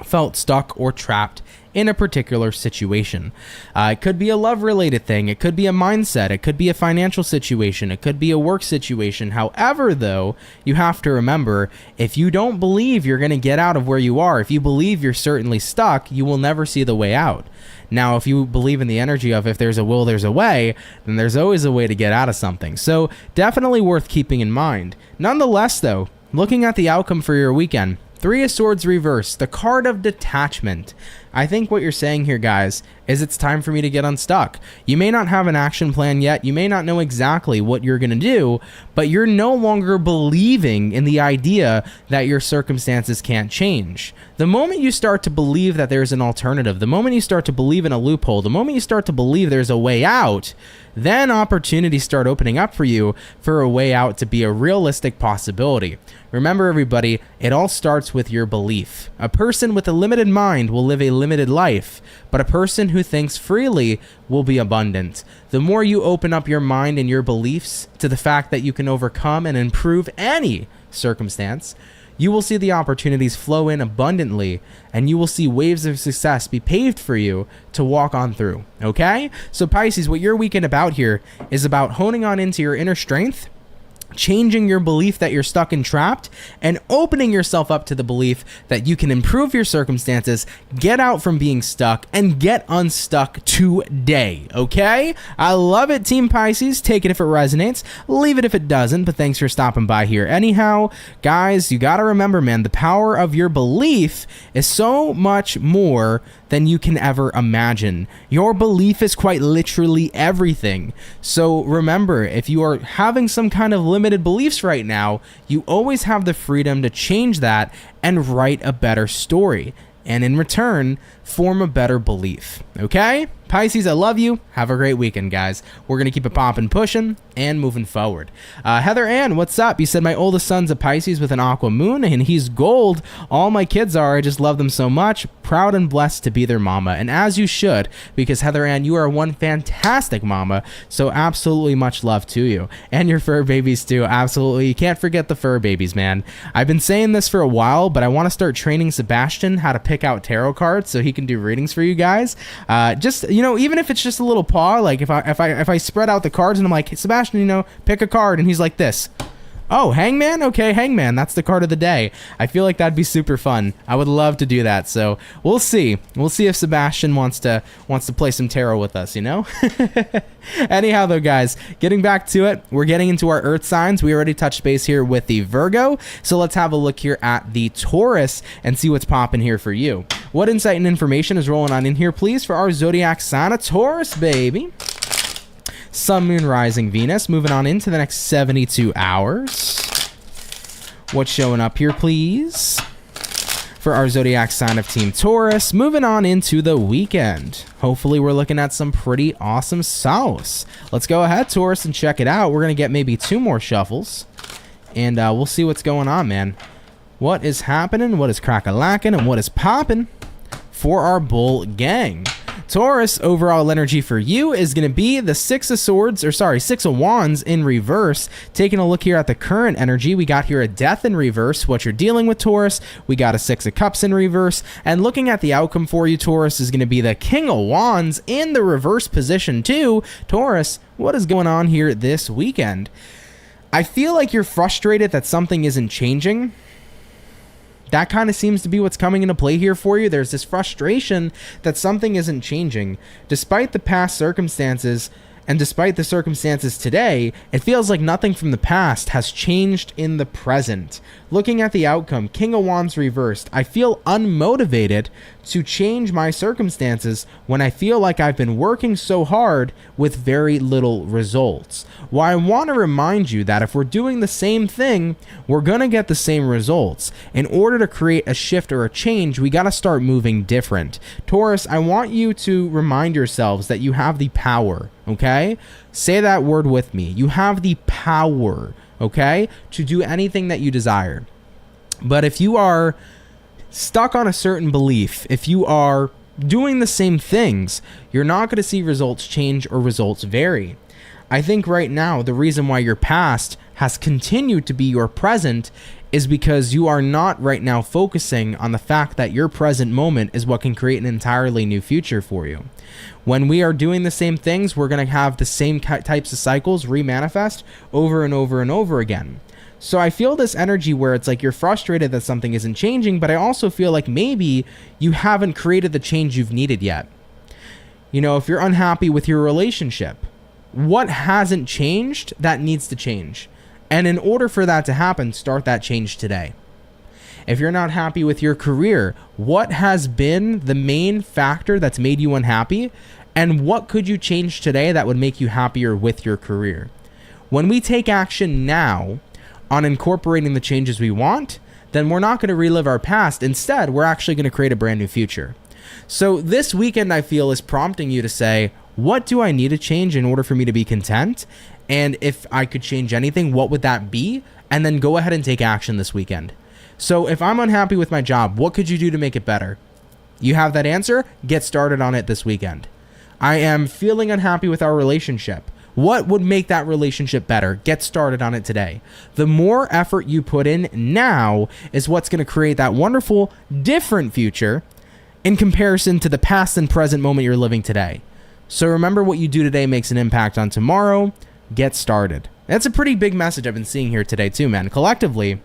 felt stuck or trapped in a particular situation. It could be a love-related thing. It could be a mindset. It could be a financial situation. It could be a work situation. However, though, you have to remember, if you don't believe you're going to get out of where you are, if you believe you're certainly stuck, you will never see the way out. Now, if you believe in the energy of if there's a will, there's a way, then there's always a way to get out of something. So definitely worth keeping in mind. Nonetheless, though, looking at the outcome for your weekend, Three of Swords reverse, the card of detachment. I think what you're saying here, guys, is it's time for me to get unstuck. You may not have an action plan yet. You may not know exactly what you're going to do, but you're no longer believing in the idea that your circumstances can't change. The moment you start to believe that there's an alternative, the moment you start to believe in a loophole, the moment you start to believe there's a way out, then opportunities start opening up for you for a way out to be a realistic possibility. Remember, everybody, it all starts with your belief. A person with a limited mind will live a limited life, but a person who thinks freely will be abundant. The more you open up your mind and your beliefs to the fact that you can overcome and improve any circumstance, you will see the opportunities flow in abundantly, and you will see waves of success be paved for you to walk on through, okay? So Pisces, what your weekend about here is about honing on into your inner strength, changing your belief that you're stuck and trapped, and opening yourself up to the belief that you can improve your circumstances, get out from being stuck, and get unstuck today, okay? I love it, Team Pisces. Take it if it resonates, leave it if it doesn't, but thanks for stopping by here. Anyhow, guys, you gotta remember, man, the power of your belief is so much more than you can ever imagine. Your belief is quite literally everything. So remember, if you are having some kind of limited beliefs right now, you always have the freedom to change that and write a better story, and in return, form a better belief, okay? Pisces, I love you. Have a great weekend, guys. We're going to keep it popping, pushing, and moving forward. Heather Ann, what's up? You said my oldest son's a Pisces with an aqua moon, and he's gold. All my kids are. I just love them so much. Proud and blessed to be their mama, and as you should, because Heather Ann, you are one fantastic mama, so absolutely much love to you. And your fur babies, too. Absolutely. You can't forget the fur babies, man. I've been saying this for a while, but I want to start training Sebastian how to pick out tarot cards so he can do readings for you guys. Just, you know, even if it's just a little paw, like if I spread out the cards and I'm like, hey, Sebastian, you know, pick a card, and he's like this. Oh, Hangman? Okay, Hangman. That's the card of the day. I feel like that'd be super fun. I would love to do that. So we'll see. We'll see if Sebastian wants to play some tarot with us, you know? Anyhow, though, guys, getting back to it, we're getting into our earth signs. We already touched base here with the Virgo. So let's have a look here at the Taurus and see what's popping here for you. What insight and information is rolling on in here, please, for our zodiac sign of Taurus, baby? Sun, Moon, Rising, Venus. Moving on into the next 72 hours. What's showing up here, please? For our zodiac sign of Team Taurus. Moving on into the weekend. Hopefully, we're looking at some pretty awesome sauce. Let's go ahead, Taurus, and check it out. We're going to get maybe 2 more shuffles. And we'll see what's going on, man. What is happening? What is crack-a-lacking? And what is popping for our bull gang? Taurus, overall energy for you is going to be the Six of Wands in reverse. Taking a look here at the current energy, we got here a Death in reverse. What you're dealing with, Taurus, we got a Six of Cups in reverse. And looking at the outcome for you, Taurus, is going to be the King of Wands in the reverse position too. Taurus, what is going on here this weekend? I feel like you're frustrated that something isn't changing. That kind of seems to be what's coming into play here for you. There's this frustration that something isn't changing. Despite the past circumstances, and despite the circumstances today, it feels like nothing from the past has changed in the present. Looking at the outcome, King of Wands reversed, I feel unmotivated to change my circumstances when I feel like I've been working so hard with very little results. Well, I want to remind you that if we're doing the same thing, we're going to get the same results. In order to create a shift or a change, we got to start moving different. Taurus, I want you to remind yourselves that you have the power, okay? Say that word with me. You have the power, okay, to do anything that you desire. But if you are stuck on a certain belief, if you are doing the same things, you're not going to see results change or results vary. I think right now the reason why your past has continued to be your present is because you are not right now focusing on the fact that your present moment is what can create an entirely new future for you. When we are doing the same things, we're going to have the same types of cycles remanifest over and over and over again. So I feel this energy where it's like you're frustrated that something isn't changing, but I also feel like maybe you haven't created the change you've needed yet. You know, if you're unhappy with your relationship, what hasn't changed that needs to change? And in order for that to happen, start that change today. If you're not happy with your career, what has been the main factor that's made you unhappy? And what could you change today that would make you happier with your career? When we take action now on incorporating the changes we want, then we're not going to relive our past. Instead, we're actually going to create a brand new future. So this weekend, I feel, is prompting you to say, what do I need to change in order for me to be content? And if I could change anything, what would that be? And then go ahead and take action this weekend. So if I'm unhappy with my job, what could you do to make it better? You have that answer? Get started on it this weekend. I am feeling unhappy with our relationship. What would make that relationship better? Get started on it today. The more effort you put in now is what's going to create that wonderful, different future in comparison to the past and present moment you're living today. So remember, what you do today makes an impact on tomorrow. Get started. That's a pretty big message I've been seeing here today too, man. Collectively,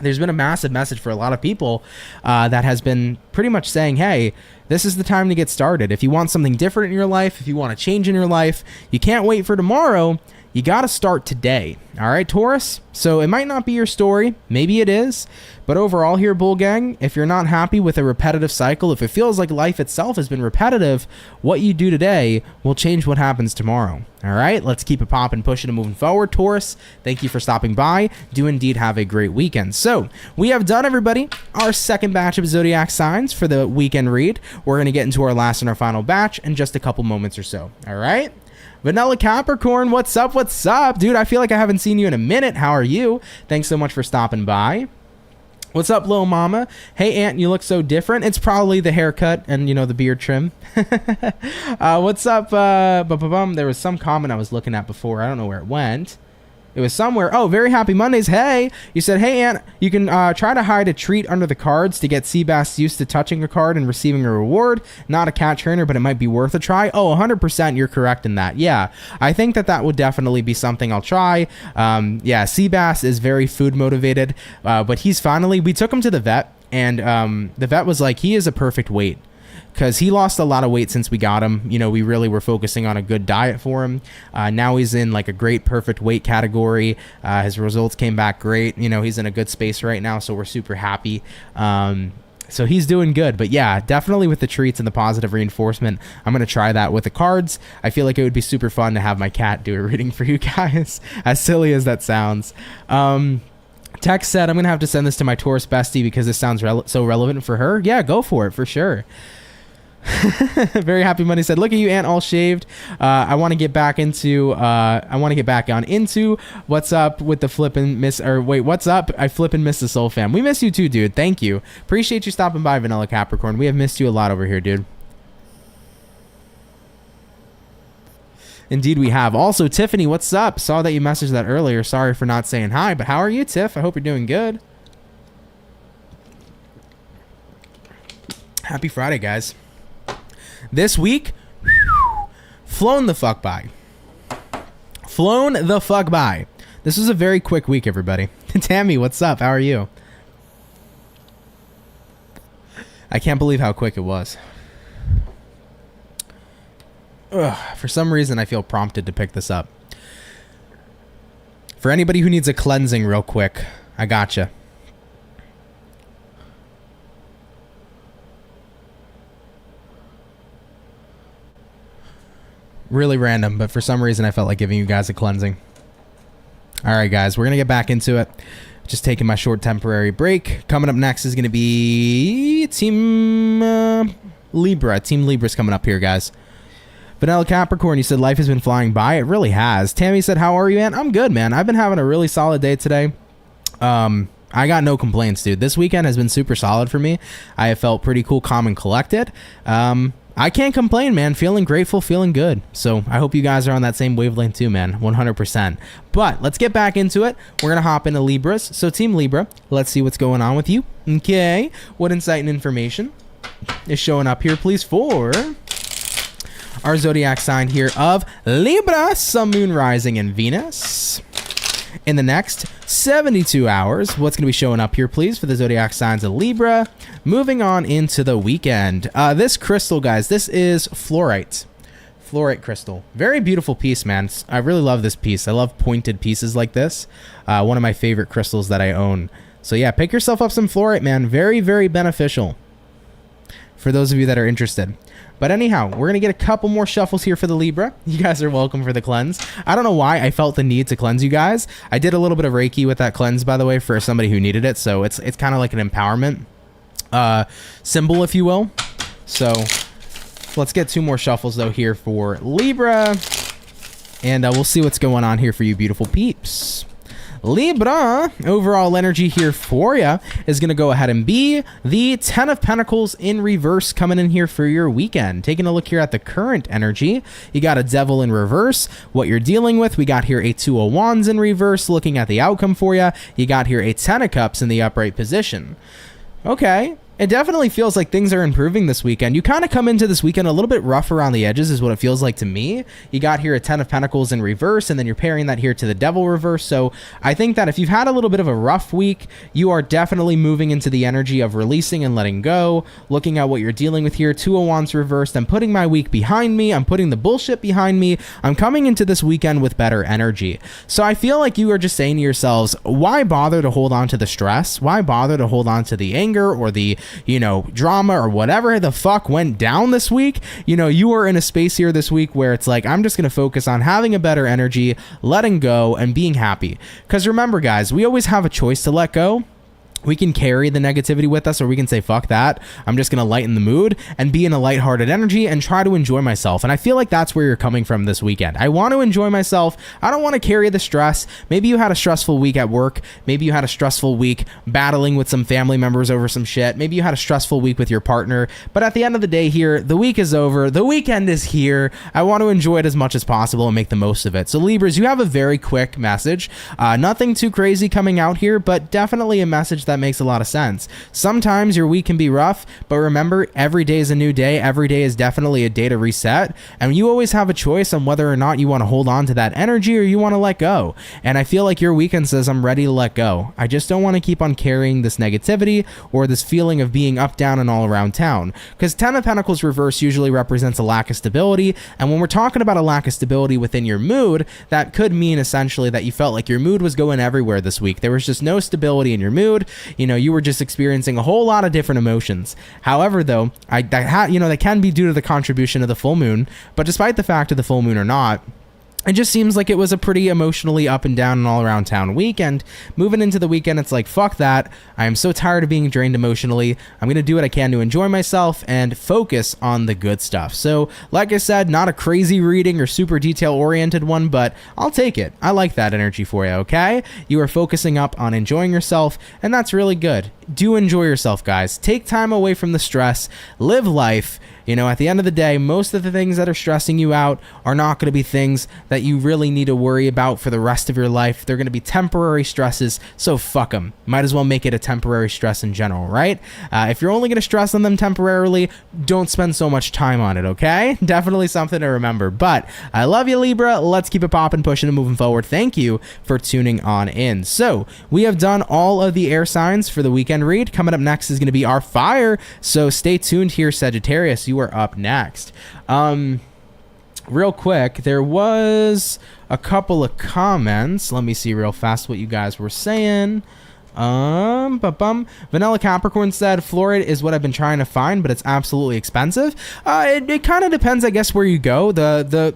there's been a massive message for a lot of people that has been pretty much saying, hey, this is the time to get started. If you want something different in your life, if you want to change in your life, you can't wait for tomorrow. You got to start today. All right, Taurus? So it might not be your story. Maybe it is. But overall here, Bull Gang, if you're not happy with a repetitive cycle, if it feels like life itself has been repetitive, what you do today will change what happens tomorrow. All right, let's keep it popping, pushing, and moving forward. Taurus, thank you for stopping by. Do indeed have a great weekend. So we have done, everybody, our second batch of zodiac signs for the weekend read. We're going to get into our last and our final batch in just a couple moments or so. All right. Vanilla Capricorn, what's up? What's up? Dude, I feel like I haven't seen you in a minute. How are you? Thanks so much for stopping by. What's up, Lil Mama? Hey, Aunt, you look so different. It's probably the haircut and, you know, the beard trim. What's up? There was some comment I was looking at before. I don't know where it went. It was somewhere. Oh, very happy Mondays. Hey, you said, hey, Aunt, you can try to hide a treat under the cards to get Seabass used to touching a card and receiving a reward. Not a cat trainer, but it might be worth a try. Oh, 100% you're correct in that. Yeah, I think that would definitely be something I'll try. Yeah, Seabass is very food motivated, but we took him to the vet, and the vet was like, he is a perfect weight. Because he lost a lot of weight since we got him. You know, we really were focusing on a good diet for him. Now he's in like a great perfect weight category. His results came back great. You know, he's in a good space right now, so we're super happy. So he's doing good. But yeah, definitely with the treats and the positive reinforcement, I'm going to try that with the cards. I feel like it would be super fun to have my cat do a reading for you guys, as silly as that sounds. Tex said, I'm going to have to send this to my Taurus bestie because this sounds so relevant for her. Yeah, go for it, for sure. Very happy Monday said, look at you, Aunt, all shaved. I want to get back on into what's up with the flippin' miss, or wait, what's up? I flippin' miss the soul fam. We miss you too, dude. Thank you. Appreciate you stopping by, Vanilla Capricorn. We have missed you a lot over here, dude. Indeed we have. Also, Tiffany, what's up? Saw that you messaged that earlier. Sorry for not saying hi, but how are you, Tiff? I hope you're doing good. Happy Friday, guys. This week, flown the fuck by. Flown the fuck by. This was a very quick week, everybody. Tammy, what's up? How are you? I can't believe how quick it was. Ugh, for some reason, I feel prompted to pick this up. For anybody who needs a cleansing real quick, I gotcha. Really random, but for some reason I felt like giving you guys a cleansing. All right, guys, we're going to get back into it. Just taking my short temporary break. Coming up next is going to be Team Libra. Team Libra's coming up here, guys. Vanilla Capricorn, you said life has been flying by. It really has. Tammy said, how are you, Aunt? I'm good, man. I've been having a really solid day today. I got no complaints, dude. This weekend has been super solid for me. I have felt pretty cool, calm, and collected. I can't complain, man. Feeling grateful, feeling good. So I hope you guys are on that same wavelength too, man. 100%. But let's get back into it. We're going to hop into Libras. So Team Libra, let's see what's going on with you. Okay. What insight and information is showing up here, please, for our zodiac sign here of Libra, Sun, Moon, Rising, and Venus. In the next 72 hours, what's going to be showing up here, please, for the zodiac signs of Libra? Moving on into the weekend. This crystal, guys, this is fluorite. Fluorite crystal. Very beautiful piece, man. I really love this piece. I love pointed pieces like this. One of my favorite crystals that I own. So yeah, pick yourself up some fluorite, man. Very, very beneficial for those of you that are interested. But anyhow, we're going to get a couple more shuffles here for the Libra. You guys are welcome for the cleanse. I don't know why I felt the need to cleanse you guys. I did a little bit of Reiki with that cleanse, by the way, for somebody who needed it. So it's kind of like an empowerment symbol, if you will. So let's get two more shuffles, though, here for Libra. And we'll see what's going on here for you beautiful peeps. Libra, overall energy here for you is going to go ahead and be the 10 of Pentacles in reverse coming in here for your weekend. Taking a look here at the current energy, you got a Devil in reverse. What you're dealing with, we got here a 2 of Wands in reverse. Looking at the outcome for you, you got here a 10 of Cups in the upright position. Okay. It definitely feels like things are improving this weekend. You kind of come into this weekend a little bit rough around the edges is what it feels like to me. You got here a 10 of Pentacles in reverse, and then you're pairing that here to the Devil reverse. So I think that if you've had a little bit of a rough week, you are definitely moving into the energy of releasing and letting go, looking at what you're dealing with here. 2 of Wands reversed. I'm putting my week behind me. I'm putting the bullshit behind me. I'm coming into this weekend with better energy. So I feel like you are just saying to yourselves, why bother to hold on to the stress? Why bother to hold on to the anger or the drama or whatever the fuck went down this week? You are in a space here this week where it's like, I'm just going to focus on having a better energy, letting go, and being happy. Because remember, guys, we always have a choice to let go. we can carry the negativity with us, or we can say, fuck that. I'm just going to lighten the mood and be in a lighthearted energy and try to enjoy myself. And I feel like that's where you're coming from this weekend. I want to enjoy myself. I don't want to carry the stress. Maybe you had a stressful week at work. Maybe you had a stressful week battling with some family members over some shit. Maybe you had a stressful week with your partner. But at the end of the day here, the week is over. The weekend is here. I want to enjoy it as much as possible and make the most of it. So Libras, you have a very quick message. Nothing too crazy coming out here, but definitely a message that makes a lot of sense. Sometimes your week can be rough, but remember, every day is a new day. Every day is definitely a day to reset, and you always have a choice on whether or not you want to hold on to that energy or you want to let go. And I feel like your weekend says, I'm ready to let go. I just don't want to keep on carrying this negativity or this feeling of being up, down, and all around town, because 10 of Pentacles reverse usually represents a lack of stability, and when we're talking about a lack of stability within your mood, that could mean essentially that you felt like your mood was going everywhere this week. There was just no stability in your mood. You were just experiencing a whole lot of different emotions. However, though, that can be due to the contribution of the full moon, but despite the fact of the full moon or not, it just seems like it was a pretty emotionally up and down and all around town weekend. Moving into the weekend, it's like, fuck that. I am so tired of being drained emotionally. I'm going to do what I can to enjoy myself and focus on the good stuff. So, like I said, not a crazy reading or super detail-oriented one, but I'll take it. I like that energy for you, okay? You are focusing up on enjoying yourself, and that's really good. Do enjoy yourself, guys. Take time away from the stress. Live life. At the end of the day, most of the things that are stressing you out are not going to be things that you really need to worry about for the rest of your life. They're going to be temporary stresses, so fuck them. Might as well make it a temporary stress in general, right? If you're only going to stress on them temporarily, don't spend so much time on it, okay? Definitely something to remember. But I love you, Libra. Let's keep it popping, pushing, and moving forward. Thank you for tuning on in. So we have done all of the air signs for the weekend read. Coming up next is going to be our fire, so stay tuned here, Sagittarius. You are up next. Real quick, there was a couple of comments. Let me see real fast what you guys were saying. Vanilla Capricorn said, fluorite is what I've been trying to find, but it's absolutely expensive. It kind of depends, I guess, where you go. The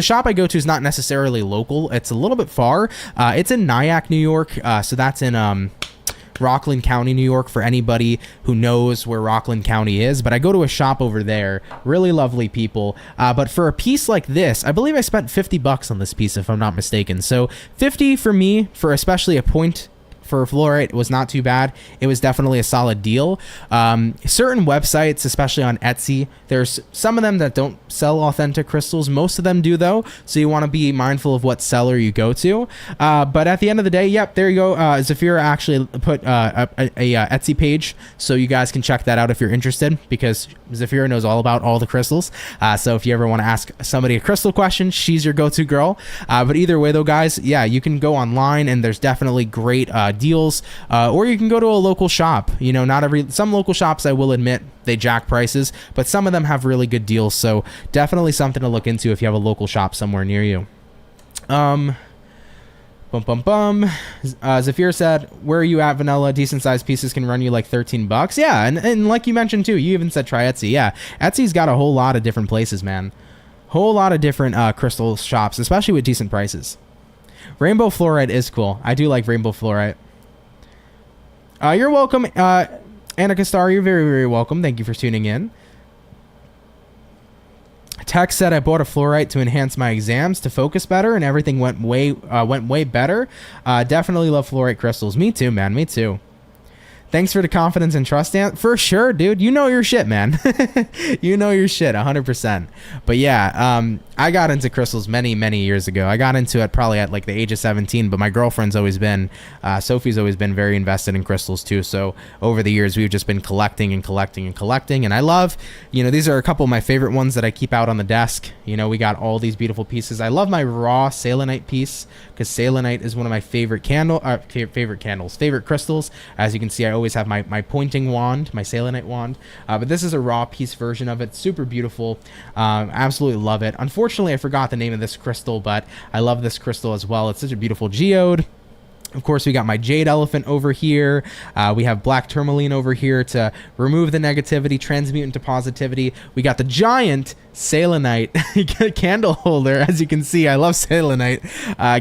shop I go to is not necessarily local. It's a little bit far. It's in Nyack, New York. So that's in Rockland County, New York, for anybody who knows where Rockland County is. But I go to a shop over there. Really lovely people. But for a piece like this, I believe I spent $50 on this piece, if I'm not mistaken. So 50 for me, for especially a point for fluorite, was not too bad. It was definitely a solid deal. Certain websites, especially on Etsy, there's some of them that don't sell authentic crystals. Most of them do, though, so you want to be mindful of what seller you go to. But at the end of the day, yep, there you go. Zafira actually put a Etsy page, so you guys can check that out if you're interested, because Zafira knows all about all the crystals. So if you ever want to ask somebody a crystal question, she's your go-to girl. But either way, though, guys, yeah, you can go online, and there's definitely great deals, or you can go to a local shop. Some local shops, I will admit, they jack prices, but some of them have really good deals, so definitely something to look into if you have a local shop somewhere near you. Zafir said, where are you at, Vanilla? Decent sized pieces can run you like $13. Yeah, and like you mentioned too, you even said try Etsy. Yeah, Etsy's got a whole lot of different places, man. Whole lot of different crystal shops, especially with decent prices. Rainbow fluorite is cool. I do like rainbow fluorite. You're welcome, Annika Star. You're very, very welcome. Thank you for tuning in. Tex said, I bought a fluorite to enhance my exams to focus better, and everything went way better. Definitely love fluorite crystals. Me too, man. Me too. Thanks for the confidence and trust, Dan. For sure, dude. You know your shit, man. You know your shit, 100%. But yeah, I got into crystals many, many years ago. I got into it probably at like the age of 17, but my girlfriend's always been, Sophie's always been very invested in crystals too. So over the years, we've just been collecting and collecting and collecting. And I love, these are a couple of my favorite ones that I keep out on the desk. We got all these beautiful pieces. I love my raw selenite piece, because selenite is one of my favorite favorite crystals. As you can see, I always have my pointing wand, my selenite wand, but this is a raw piece version of it. Super beautiful. Absolutely love it. Unfortunately, I forgot the name of this crystal, but I love this crystal as well. It's such a beautiful geode. Of course, we got my jade elephant over here. We have black tourmaline over here to remove the negativity, transmute into positivity. We got the giant selenite candle holder. As you can see, I love selenite.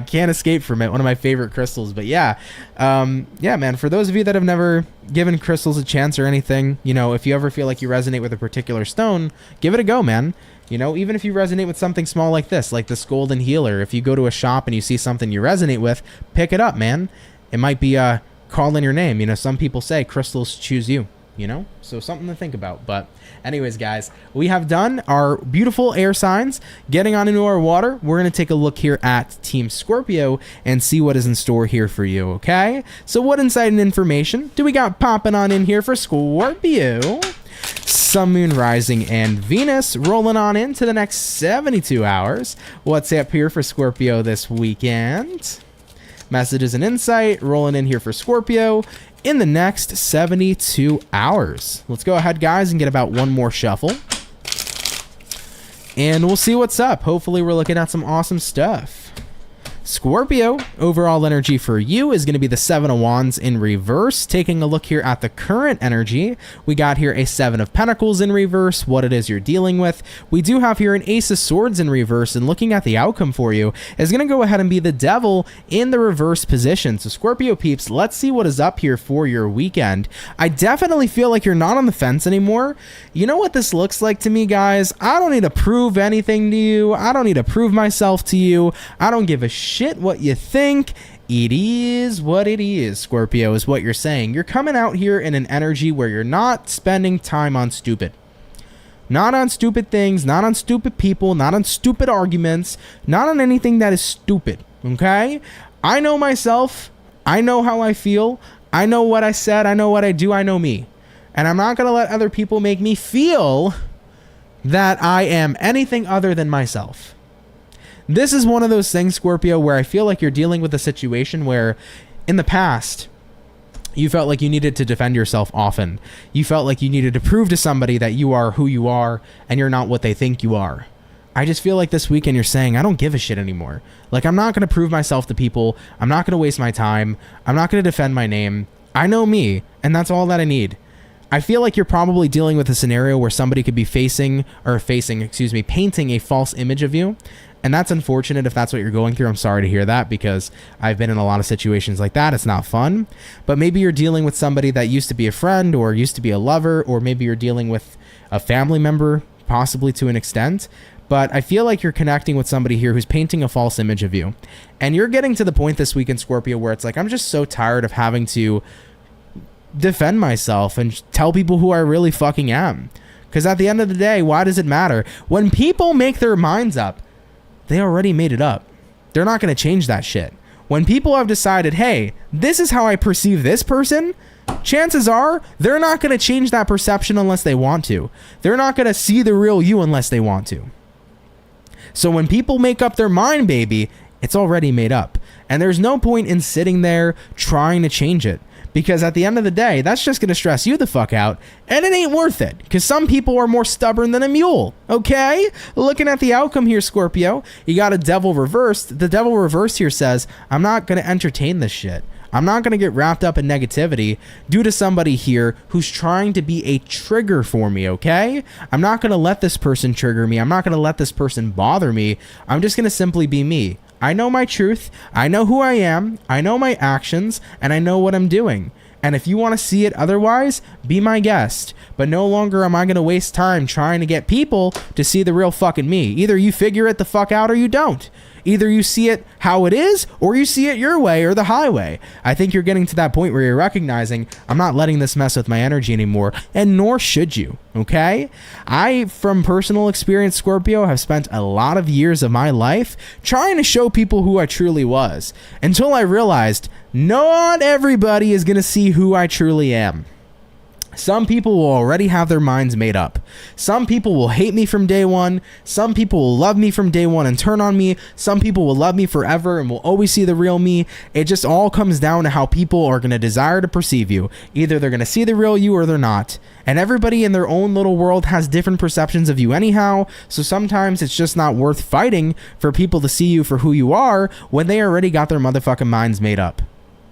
Can't escape from it. One of my favorite crystals. But yeah, man, for those of you that have never given crystals a chance or anything, you know, if you ever feel like you resonate with a particular stone, give it a go, man. You know, even if you resonate with something small like this, like this golden healer, if you go to a shop and you see something you resonate with, pick it up, man. It might be calling your name. You know, some people say crystals choose you, you know, so something to think about. But anyways, guys, we have done our beautiful air signs. Getting on into our water, we're going to take a look here at Team Scorpio and see what is in store here for you, okay? So what insight and information do we got popping on in here for Scorpio? Sun, Moon, Rising, and Venus rolling on into the next 72 hours. What's up here for Scorpio this weekend? Messages and insight rolling in here for Scorpio in the next 72 hours. Let's go ahead, guys, and get about one more shuffle. And we'll see what's up. Hopefully, we're looking at some awesome stuff. Scorpio, overall energy for you is going to be the Seven of Wands in reverse. Taking a look here at the current energy, we got here a Seven of Pentacles in reverse, what it is you're dealing with. We do have here an Ace of Swords in reverse, and looking at the outcome for you is going to go ahead and be the Devil in the reverse position. So Scorpio peeps, let's see what is up here for your weekend. I definitely feel like you're not on the fence anymore. You know what this looks like to me, guys? I don't need to prove anything to you. I don't need to prove myself to you. I don't give a shit what you think. It is what it is, Scorpio, is what you're saying. You're coming out here in an energy where you're not spending time on stupid. Not on stupid things, not on stupid people, not on stupid arguments, not on anything that is stupid, okay? I know myself. I know how I feel. I know what I said. I know what I do. I know me. And I'm not going to let other people make me feel that I am anything other than myself. This is one of those things, Scorpio, where I feel like you're dealing with a situation where in the past, you felt like you needed to defend yourself often. You felt like you needed to prove to somebody that you are who you are and you're not what they think you are. I just feel like this weekend you're saying, I don't give a shit anymore. Like, I'm not going to prove myself to people. I'm not going to waste my time. I'm not going to defend my name. I know me, and that's all that I need. I feel like you're probably dealing with a scenario where somebody could be painting a false image of you. And that's unfortunate if that's what you're going through. I'm sorry to hear that because I've been in a lot of situations like that. It's not fun. But maybe you're dealing with somebody that used to be a friend or used to be a lover, or maybe you're dealing with a family member, possibly to an extent. But I feel like you're connecting with somebody here who's painting a false image of you. And you're getting to the point this week in Scorpio where it's like, I'm just so tired of having to defend myself and tell people who I really fucking am. Because at the end of the day, why does it matter? When people make their minds up, they already made it up. They're not going to change that shit. When people have decided, hey, this is how I perceive this person, chances are they're not going to change that perception unless they want to. They're not going to see the real you unless they want to. So when people make up their mind, baby, it's already made up. And there's no point in sitting there trying to change it. Because at the end of the day, that's just going to stress you the fuck out, and it ain't worth it, because some people are more stubborn than a mule, okay? Looking at the outcome here, Scorpio, you got a Devil reversed. The Devil reversed here says, I'm not going to entertain this shit. I'm not going to get wrapped up in negativity due to somebody here who's trying to be a trigger for me, okay? I'm not going to let this person trigger me. I'm not going to let this person bother me. I'm just going to simply be me. I know my truth, I know who I am, I know my actions, and I know what I'm doing. And if you want to see it otherwise, be my guest. But no longer am I going to waste time trying to get people to see the real fucking me. Either you figure it the fuck out or you don't. Either you see it how it is or you see it your way or the highway. I think you're getting to that point where you're recognizing I'm not letting this mess with my energy anymore, and nor should you, okay? I, from personal experience, Scorpio, have spent a lot of years of my life trying to show people who I truly was, until I realized not everybody is going to see who I truly am. Some people will already have their minds made up. Some people will hate me from day one. Some people will love me from day one and turn on me. Some people will love me forever and will always see the real me. It just all comes down to how people are going to desire to perceive you. Either they're going to see the real you or they're not. And everybody in their own little world has different perceptions of you anyhow. So sometimes it's just not worth fighting for people to see you for who you are when they already got their motherfucking minds made up.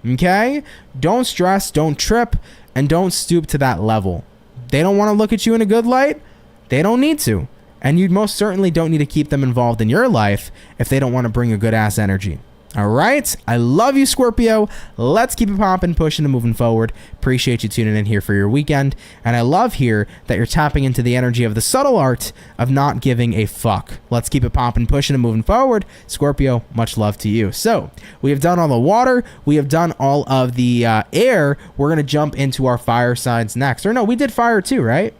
Okay? Don't stress, don't trip, and don't stoop to that level. They don't want to look at you in a good light. They don't need to. And you most certainly don't need to keep them involved in your life if they don't want to bring a good ass energy. All right. I love you, Scorpio. Let's keep it popping, pushing, and moving forward. Appreciate you tuning in here for your weekend. And I love here that you're tapping into the energy of the subtle art of not giving a fuck. Let's keep it popping, pushing, and moving forward. Scorpio, much love to you. So we have done all the water. We have done all of the air. We're going to jump into our fire signs next. Or no, we did fire too, right?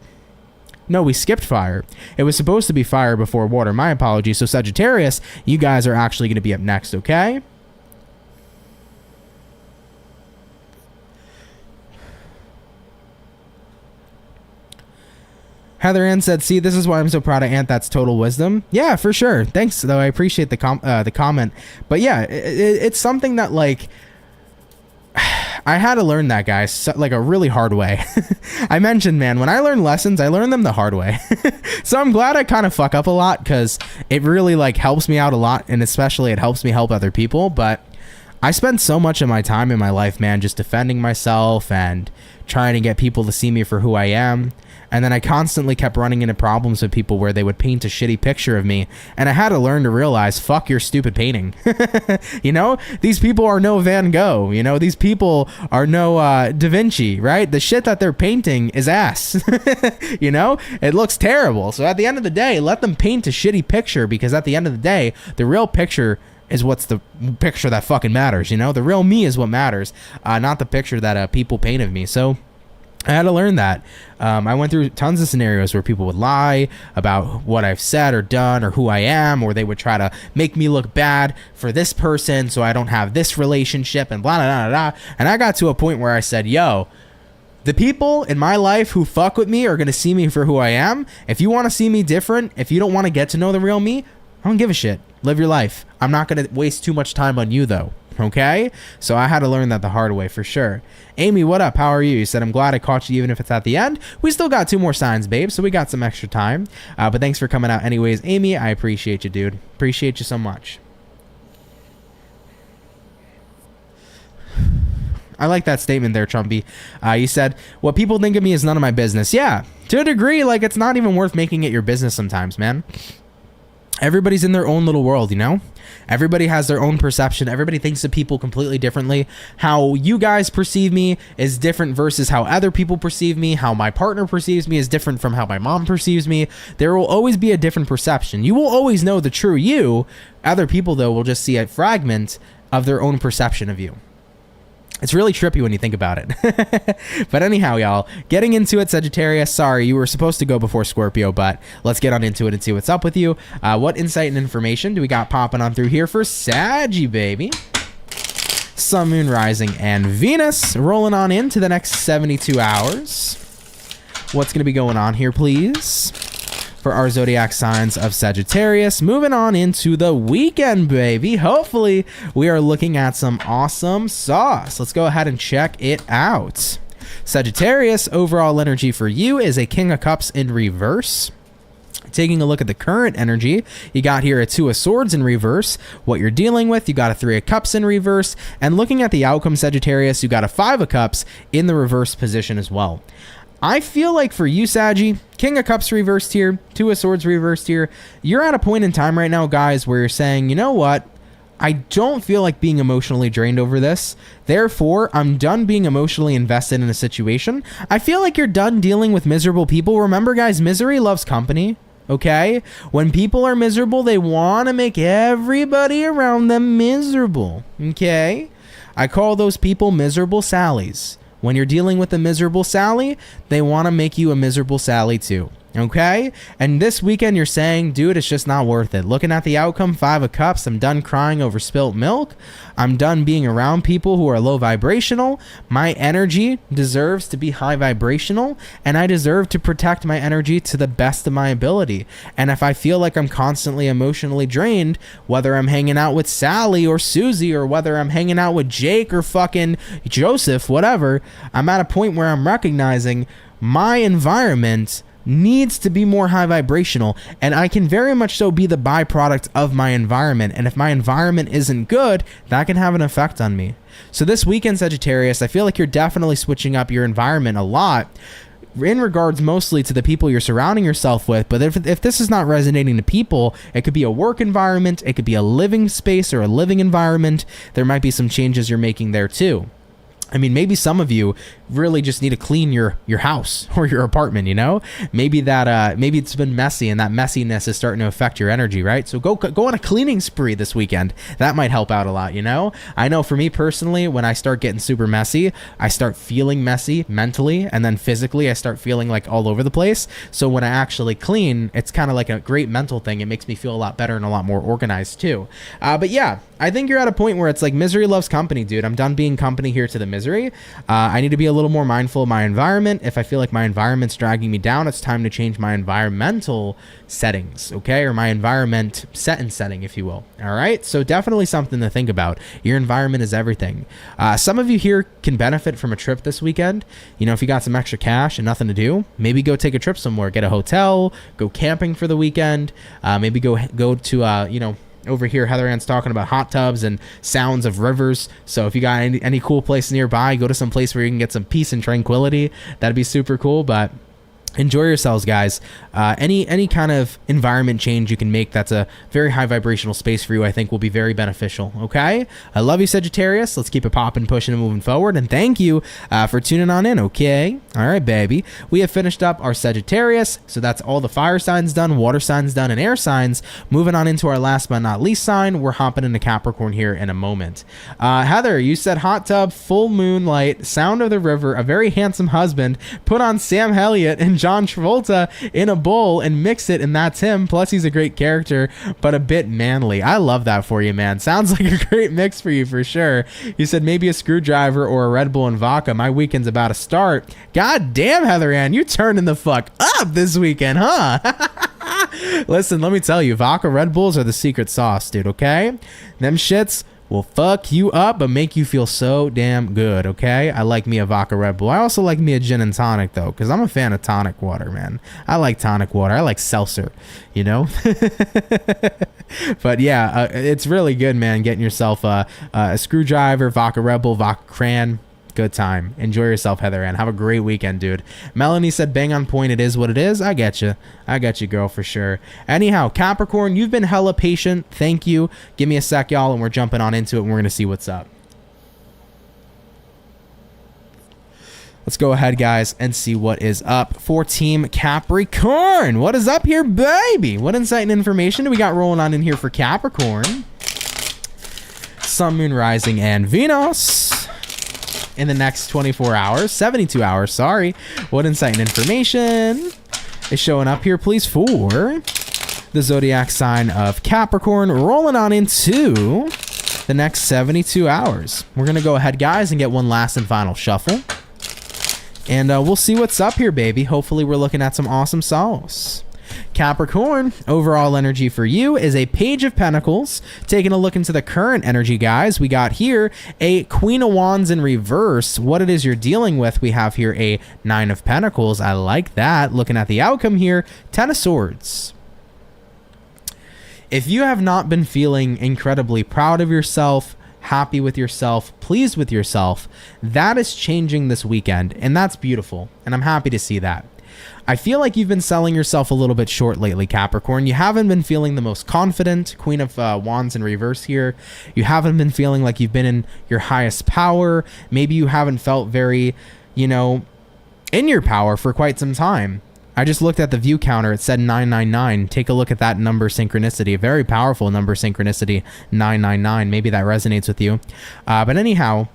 No, we skipped fire. It was supposed to be fire before water. My apologies. So Sagittarius, you guys are actually going to be up next, okay? Heather Ann said, see, this is why I'm so proud of Ant. That's total wisdom. Yeah, for sure. Thanks, though. I appreciate the comment. But yeah, it's something that, like, I had to learn that, guys, so, like, a really hard way. I mentioned, man, when I learn lessons, I learn them the hard way. So I'm glad I kind of fuck up a lot, because it really, like, helps me out a lot, and especially it helps me help other people. But I spend so much of my time in my life, man, just defending myself and trying to get people to see me for who I am. And then I constantly kept running into problems with people where they would paint a shitty picture of me. And I had to learn to realize, fuck your stupid painting. You know, these people are no Van Gogh. You know, these people are no Da Vinci, right? The shit that they're painting is ass. You know, it looks terrible. So at the end of the day, let them paint a shitty picture, because at the end of the day, the real picture is what's the picture that fucking matters. You know, the real me is what matters, not the picture that people paint of me. So I had to learn that. I went through tons of scenarios where people would lie about what I've said or done or who I am, or they would try to make me look bad for this person so I don't have this relationship and blah, blah, blah, blah. And I got to a point where I said, yo, the people in my life who fuck with me are going to see me for who I am. If you want to see me different, if you don't want to get to know the real me, I don't give a shit. Live your life. I'm not going to waste too much time on you, though. Okay? So I had to learn that the hard way, for sure. Amy, what up? How are you? You said, I'm glad I caught you even if it's at the end. We still got 2 more signs, babe, so we got some extra time. But thanks for coming out anyways. Amy, I appreciate you, dude. Appreciate you so much. I like that statement there, Trumpy. You said, what people think of me is none of my business. Yeah, to a degree, like, it's not even worth making it your business sometimes, man. Everybody's in their own little world, you know? Everybody has their own perception. Everybody thinks of people completely differently. How you guys perceive me is different versus how other people perceive me. How my partner perceives me is different from how my mom perceives me. There will always be a different perception. You will always know the true you. Other people, though, will just see a fragment of their own perception of you. It's really trippy when you think about it. But anyhow, y'all, getting into it, Sagittarius. Sorry, you were supposed to go before Scorpio, but let's get on into it and see what's up with you. What insight and information do we got popping on through here for Saggy, baby? Sun, Moon, Rising, and Venus. Rolling on into the next 72 hours. What's going to be going on here, please? For our zodiac signs of Sagittarius. Moving on into the weekend, baby. Hopefully, we are looking at some awesome sauce. Let's go ahead and check it out. Sagittarius, overall energy for you is a King of Cups in reverse. Taking a look at the current energy, you got here a 2 of Swords in reverse. What you're dealing with, you got a 3 of Cups in reverse. And looking at the outcome, Sagittarius, you got a 5 of Cups in the reverse position as well. I feel like for you, Saggy, King of Cups reversed here, 2 of Swords reversed here. You're at a point in time right now, guys, where you're saying, you know what? I don't feel like being emotionally drained over this. Therefore, I'm done being emotionally invested in a situation. I feel like you're done dealing with miserable people. Remember, guys, misery loves company. Okay? When people are miserable, they want to make everybody around them miserable. Okay? I call those people miserable Sallys. When you're dealing with a miserable Sally, they want to make you a miserable Sally too. Okay? And this weekend you're saying, dude, it's just not worth it. Looking at the outcome, 5 of Cups, I'm done crying over spilt milk. I'm done being around people who are low vibrational. My energy deserves to be high vibrational, and I deserve to protect my energy to the best of my ability. And if I feel like I'm constantly emotionally drained, whether I'm hanging out with Sally or Susie, or whether I'm hanging out with Jake or fucking Joseph, whatever, I'm at a point where I'm recognizing my environment needs to be more high vibrational, and I can very much so be the byproduct of my environment. And if my environment isn't good, that can have an effect on me. So this weekend, Sagittarius, I feel like you're definitely switching up your environment a lot in regards mostly to the people you're surrounding yourself with. But if this is not resonating to people, it could be a work environment, it could be a living space or a living environment. There might be some changes you're making there too. I mean, maybe some of you really just need to clean your house or your apartment, you know? Maybe it's been messy and that messiness is starting to affect your energy, right? So go on a cleaning spree this weekend. That might help out a lot, you know? I know for me personally, when I start getting super messy, I start feeling messy mentally, and then physically I start feeling like all over the place. So when I actually clean, it's kind of like a great mental thing. It makes me feel a lot better and a lot more organized too. But yeah, I think you're at a point where it's like misery loves company, dude. I'm done being company here to the misery. I need to be a little more mindful of my environment. If I feel like my environment's dragging me down, it's time to change my environmental settings, okay? Or my environment setting, if you will. All right? So definitely something to think about. Your environment is everything. Some of you here can benefit from a trip this weekend. You know, if you got some extra cash and nothing to do, maybe go take a trip somewhere. Get a hotel, go camping for the weekend. Maybe go to, you know, over here, Heather Ann's talking about hot tubs and sounds of rivers. So if you got any cool place nearby, go to some place where you can get some peace and tranquility. That'd be super cool. But enjoy yourselves, guys. Any kind of environment change you can make that's a very high vibrational space for you, I think will be very beneficial. Okay, I love you, Sagittarius. Let's keep it popping, pushing, and moving forward. And thank you for tuning on in. Okay, all right, baby. We have finished up our Sagittarius, so that's all the fire signs done, water signs done, and air signs. Moving on into our last but not least sign, we're hopping into Capricorn here in a moment. Heather, you said hot tub, full moonlight, sound of the river, a very handsome husband, put on Sam Elliott and John Travolta in a bowl and mix it, and that's him. Plus he's a great character, but a bit manly. I love that for you, man. Sounds like a great mix for you for sure. You said maybe a screwdriver or a Red Bull and vodka. My weekend's about to start. God damn, Heather Ann, you turning the fuck up this weekend, huh? Listen, let me tell you, vodka Red Bulls are the secret sauce, dude, okay? Them shits will fuck you up but make you feel so damn good, okay? I like me a vodka Red Bull. I also like me a gin and tonic, though, because I'm a fan of tonic water, man. I like tonic water. I like seltzer, you know? But yeah, it's really good, man, getting yourself a screwdriver, vodka Red Bull, vodka cran. Good time. Enjoy yourself, Heather Ann. Have a great weekend, dude. Melanie said, bang on point. It is what it is. I get you. I got you, girl, for sure. Anyhow, Capricorn, you've been hella patient. Thank you. Give me a sec, y'all, and we're jumping on into it, and we're going to see what's up. Let's go ahead, guys, and see what is up for Team Capricorn. What is up here, baby? What insight and information do we got rolling on in here for Capricorn? Sun, Moon, Rising, and Venus in the next 24 hours, 72 hours, sorry. What insight and information is showing up here, please, for the zodiac sign of Capricorn, rolling on into the next 72 hours. We're going to go ahead, guys, and get one last and final shuffle. And we'll see what's up here, baby. Hopefully we're looking at some awesome sauce. Capricorn, overall energy for you is a Page of Pentacles. Taking a look into the current energy, guys, we got here a Queen of Wands in reverse. What it is you're dealing with, we have here a Nine of Pentacles. I like that. Looking at the outcome here, Ten of Swords. If you have not been feeling incredibly proud of yourself, happy with yourself, pleased with yourself, that is changing this weekend, and that's beautiful, and I'm happy to see that. I feel like you've been selling yourself a little bit short lately, Capricorn. You haven't been feeling the most confident. Queen of Wands in reverse here. You haven't been feeling like you've been in your highest power. Maybe you haven't felt very, you know, in your power for quite some time. I just looked at the view counter. It said 999. Take a look at that number synchronicity. A very powerful number synchronicity, 999. Maybe that resonates with you. But anyhow,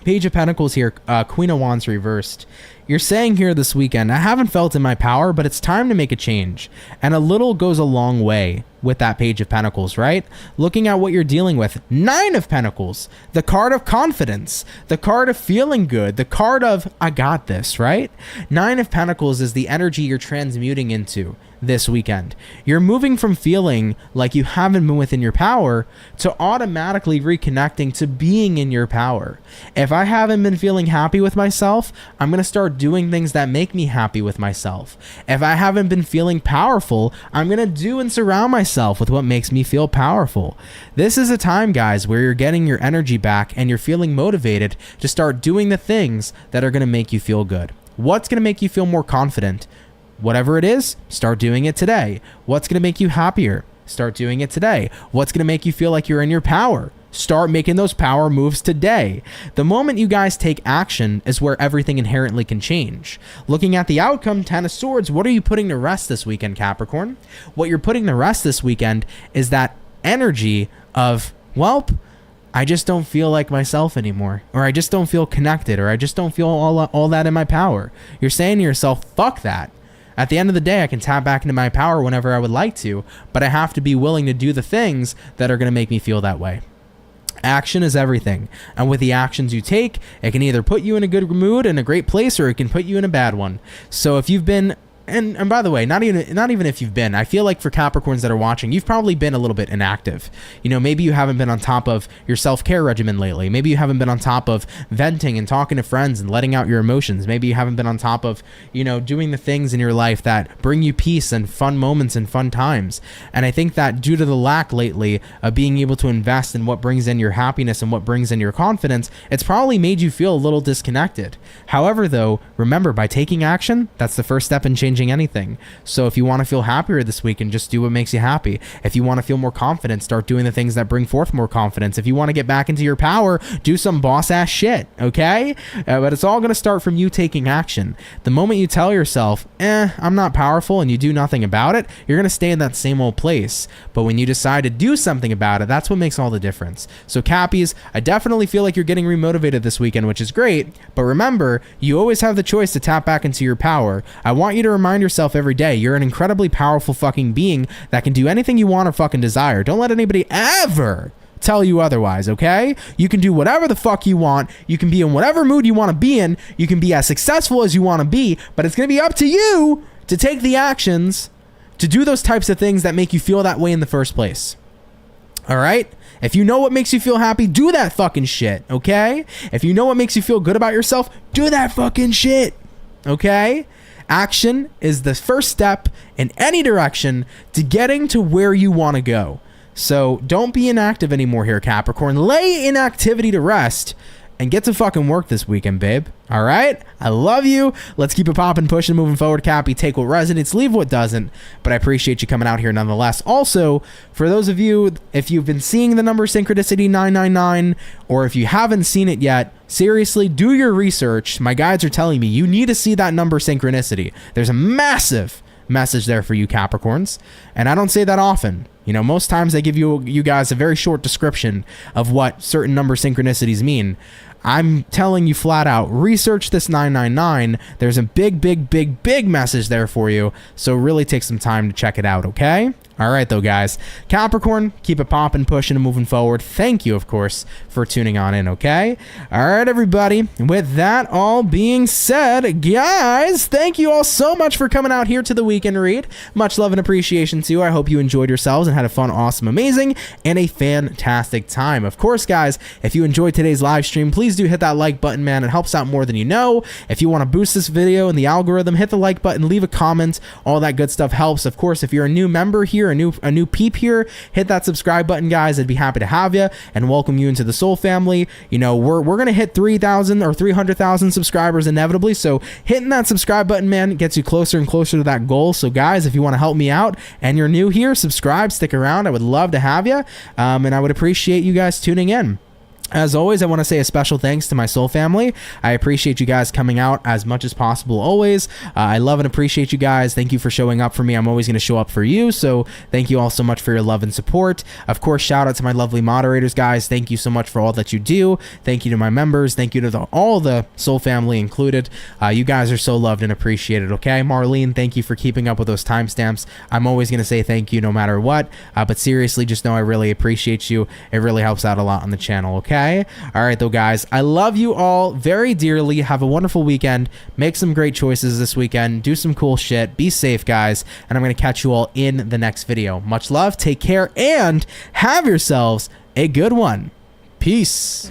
Page of Pentacles here, Queen of Wands reversed. You're saying here this weekend, I haven't felt in my power, but it's time to make a change. And a little goes a long way with that Page of Pentacles, right? Looking at what you're dealing with. Nine of Pentacles, the card of confidence, the card of feeling good, the card of, I got this, right? Nine of Pentacles is the energy you're transmuting into this weekend. You're moving from feeling like you haven't been within your power to automatically reconnecting to being in your power. If I haven't been feeling happy with myself, I'm going to start start doing things that make me happy with myself. If I haven't been feeling powerful, I'm going to do and surround myself with what makes me feel powerful. This is a time, guys, where you're getting your energy back and you're feeling motivated to start doing the things that are going to make you feel good. What's going to make you feel more confident? Whatever it is, start doing it today. What's going to make you happier? Start doing it today. What's going to make you feel like you're in your power? Start making those power moves today. The moment you guys take action is where everything inherently can change. Looking at the outcome, 10 of Swords, what are you putting to rest this weekend, Capricorn? What you're putting to rest this weekend is that energy of, welp, I just don't feel like myself anymore, or I just don't feel connected, or I just don't feel all that in my power. You're saying to yourself, fuck that. At the end of the day, I can tap back into my power whenever I would like to, but I have to be willing to do the things that are going to make me feel that way. Action is everything, and with the actions you take, it can either put you in a good mood and a great place, or it can put you in a bad one. So if you've been, and by the way, not even if you've been, I feel like for Capricorns that are watching, you've probably been a little bit inactive. You know, maybe you haven't been on top of your self-care regimen lately. Maybe you haven't been on top of venting and talking to friends and letting out your emotions. Maybe you haven't been on top of, you know, doing the things in your life that bring you peace and fun moments and fun times. And I think that due to the lack lately of being able to invest in what brings in your happiness and what brings in your confidence, it's probably made you feel a little disconnected. However, though, remember, by taking action, that's the first step in changing anything. So if you want to feel happier this week, and just do what makes you happy. If you want to feel more confident, start doing the things that bring forth more confidence. If you want to get back into your power, do some boss ass shit, okay? But it's all going to start from you taking action. The moment you tell yourself, I'm not powerful, and you do nothing about it, you're going to stay in that same old place. But when you decide to do something about it, that's what makes all the difference. So Cappies, I definitely feel like you're getting remotivated this weekend, which is great. But remember, you always have the choice to tap back into your power. I want you to remind yourself every day, you're an incredibly powerful fucking being that can do anything you want or fucking desire. Don't let anybody ever tell you otherwise, okay? You can do whatever the fuck you want. You can be in whatever mood you want to be in. You can be as successful as you want to be, but it's going to be up to you to take the actions to do those types of things that make you feel that way in the first place. All right? If you know what makes you feel happy, do that fucking shit, okay? If you know what makes you feel good about yourself, do that fucking shit, okay? Action is the first step in any direction to getting to where you want to go. So don't be inactive anymore here, Capricorn. Lay inactivity to rest and get to fucking work this weekend, babe. All right? I love you. Let's keep it popping, pushing, moving forward, Cappy. Take what resonates, leave what doesn't. But I appreciate you coming out here nonetheless. Also, for those of you, if you've been seeing the number synchronicity 999, or if you haven't seen it yet, seriously, do your research. My guides are telling me you need to see that number synchronicity. There's a massive message there for you, Capricorns. And I don't say that often. You know, most times I give you guys a very short description of what certain number synchronicities mean. I'm telling you flat out, research this 999. There's a big message there for you. So really take some time to check it out, okay? All right, though, guys. Capricorn, keep it popping, pushing, and moving forward. Thank you, of course, for tuning on in, okay? All right, everybody. With that all being said, guys, thank you all so much for coming out here to the weekend read. Much love and appreciation to you. I hope you enjoyed yourselves and had a fun, awesome, amazing, and a fantastic time. Of course, guys, if you enjoyed today's live stream, please do hit that like button, man. It helps out more than you know. If you want to boost this video in the algorithm, hit the like button, leave a comment. All that good stuff helps. Of course, if you're a new member here, a new peep here, hit that subscribe button, guys. I'd be happy to have you and welcome you into the Soul family. You know, we're gonna hit 3,000 or 300,000 subscribers inevitably, so hitting that subscribe button, man, gets you closer and closer to that goal. So guys, if you want to help me out and you're new here, subscribe, stick around. I would love to have you, and I would appreciate you guys tuning in. As always, I want to say a special thanks to my soul family. I appreciate you guys coming out as much as possible always. I love and appreciate you guys. Thank you for showing up for me. I'm always going to show up for you, so thank you all so much for your love and support. Of course, shout out to my lovely moderators, guys. Thank you so much for all that you do. Thank you to my members. Thank you to all the soul family included. You guys are so loved and appreciated, okay? Marlene, thank you for keeping up with those timestamps. I'm always going to say thank you no matter what, but seriously, just know I really appreciate you. It really helps out a lot on the channel, okay? All right, though, guys, I love you all very dearly. Have a wonderful weekend. Make some great choices this weekend. Do some cool shit. Be safe, guys, and I'm going to catch you all in the next video. Much love. Take care and have yourselves a good one. Peace.